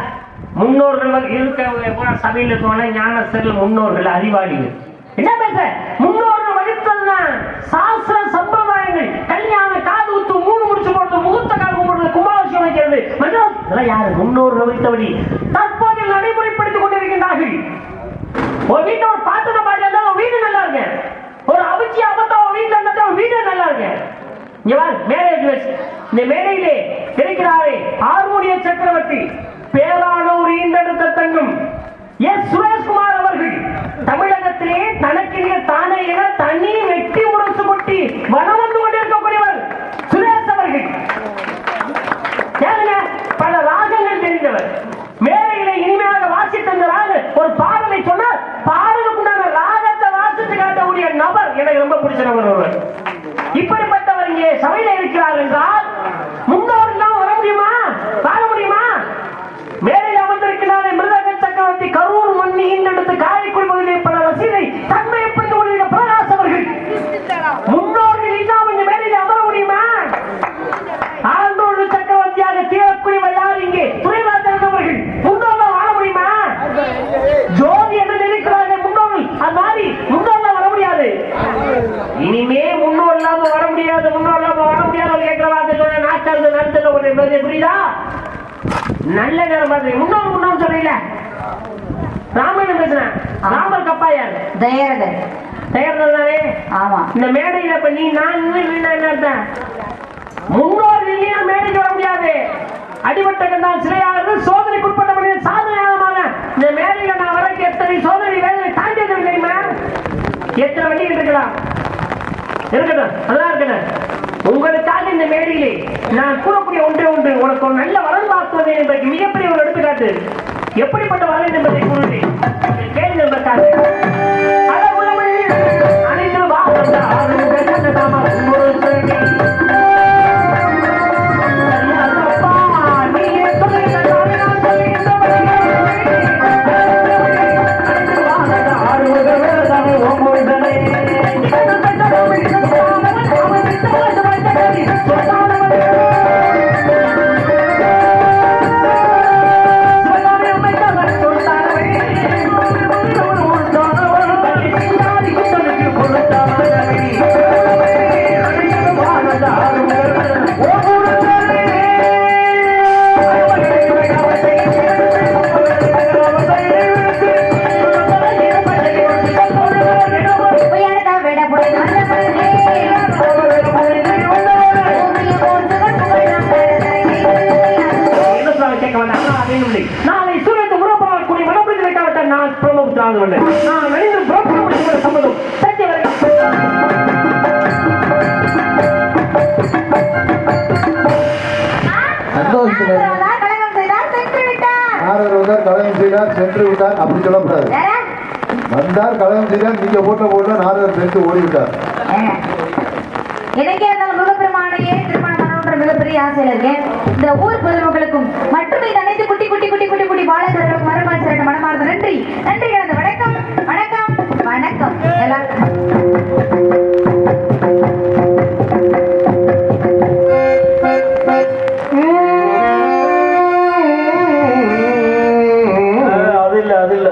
முன்னோர்கள் இருக்க சபையில் இருக்கவங்க ஞானஸ்தர்கள், முன்னோர்கள், அறிவாளிகள். என்ன பேசுற? முன்னோர்கள் வழித்ததுதான் சாஸ்திர சம்பிரதாயங்கள். கல்யாணம், காது ஊத்து, 3 முடிச்சு போடுறது, முகூர்த்த கால் கும்பிடுறது, கும்பாபிஷேகம் வைக்கிறது, இதெல்லாம் யாரு? முன்னோர்கள் வைத்தபடி தற்போது நடைமுறைப்படுத்திக் கொண்டிருக்கின்றார்கள். ஒரு வீட்டை ஒரு பாத்திர பாட்டில இருந்தா ஒரு வீடு நல்லா இருக்கு. ஒரு அவிச்சி அபத்தா ஒரு வீட்டுல இருந்தா ஒரு வீடு நல்லா இருக்கு. இந்த மேடையிலே இருக்கிறாரே ஹார்மோனிய சக்கரவர்த்தி சக்கரவர்த்தி பேரானூர் ஈண்டெடுத்த தங்கம் எஸ் சுரேஷ்குமார் அவர்கள் தமிழகத்திலே தனக்கு தானே என தனி வெட்டி முரசு கொட்டி வனம் வந்து கொண்டிருக்கக்கூடியவர் சுரேஷ் அவர்கள். பல ராகங்கள் தெரிந்தவர். மேலையிலே இனிமையாக வாசி தந்தராக ஒரு பாடலை சொன்னால் பாடலுக்குண்டான ராகத்தை வாசித்து காட்டக்கூடிய நபர் எனக்கு ரொம்ப பிடிச்ச நபர் ஒருவர். இப்படிப்பட்டவர் இங்கே சபையில் இருக்கிறார் என்றால் முன்னோர் எல்லாம் வர முடியுமா, வாழ முடியுமா? மேலே அமர்ந்திருக்கிறார் மிருதக சக்கரவர்த்தி கரூர் மண்ணி ஈண்டெடுத்து காரைக்குடி பகுதியில் பல ரசீதை தன்மையை புரிந்து கொண்டிருக்க பிரகாஷ் அவர்கள். முன்னோர்கள் இல்லாமல் இந்த மேலே அமர முடியுமா? ஆண்டோடு சக்கரவர்த்தியாக தீரக்கூடியவர் யார் இங்கே? துறைராஜன் அவர்கள். முன்னோர்கள் வாழ முடியுமா? ஜோதி என்று நினைக்கிறார்கள் முன்னோர்கள். அது மாதிரி முன்னோர்கள் வர முடியாது. இனிமே முன்னோர் இல்லாம வர முடியாது, முன்னோர் இல்லாம வர முடியாது கேட்கிற வார்த்தை சொன்ன நாட்டாளர் நடத்துல ஒரு புரியுதா? நல்ல நேரம் பார்த்து முன்னோர் சொல்றீங்கள. ராமாயணம் பேசுறேன். ராமர் கப்பாயார் தயாரதன் தயாரதானே? ஆமா. இந்த மேடையில இப்ப நீ நான் என்ன முன்னோர் இல்லையா மேடைக்கு வர முடியாது. அடிபட்ட கண்டால் சிலையாளர் சோதனைக்குட்பட்ட மனிதன் சாதனையாளமான இந்த மேடையில நான் வர எத்தனை சோதனை வேதனை தாண்டியது தெரியுமா? எத்தனை வண்டிகள் இருக்கலாம் இருக்கட்டும், அதெல்லாம் இருக்கட்டும். உங்களுக்காக இந்த மேடையிலே நான் கூறக்கூடிய ஒன்றே ஒன்று, உனக்கு ஒரு நல்ல வரன் பார்த்துவது என்பதற்கு மிகப்பெரிய ஒரு எடுத்துக்காட்டு. எப்படிப்பட்ட வரன் என்பதை கூறுகிறேன் கேள்வி என்பதற்காக. அனைத்து நாளை சூரியத்தை உருவப்படக்கூடிய மனப்பிடித்து வைக்காவிட்டால் நான் பிரம்மபுத்திராக நான் நடிந்து புறப்பட சம்மதம் கலகம் செய்தார் சென்று விட்டார். அப்படி சொல்லக்கூடாது. வந்தார் கலகம் செய்தார், நீங்க போட்ட நாரதர் சென்று ஓடிவிட்டார். எனக்கே இருந்தாலும் முருகப்பெருமானையே திருமணம் பண்ணணுன்ற மிகப்பெரிய ஆசையில இருக்கேன். இந்த ஊர் பொதுமக்களுக்கும் மற்றும் இந்த அனைத்து குட்டி குட்டி குட்டி குட்டி குட்டி பாலகர்களுக்கும் மரபால் சிறந்த மனமார்ந்த நன்றி நன்றி கலந்த வணக்கம் வணக்கம் வணக்கம் அது இல்ல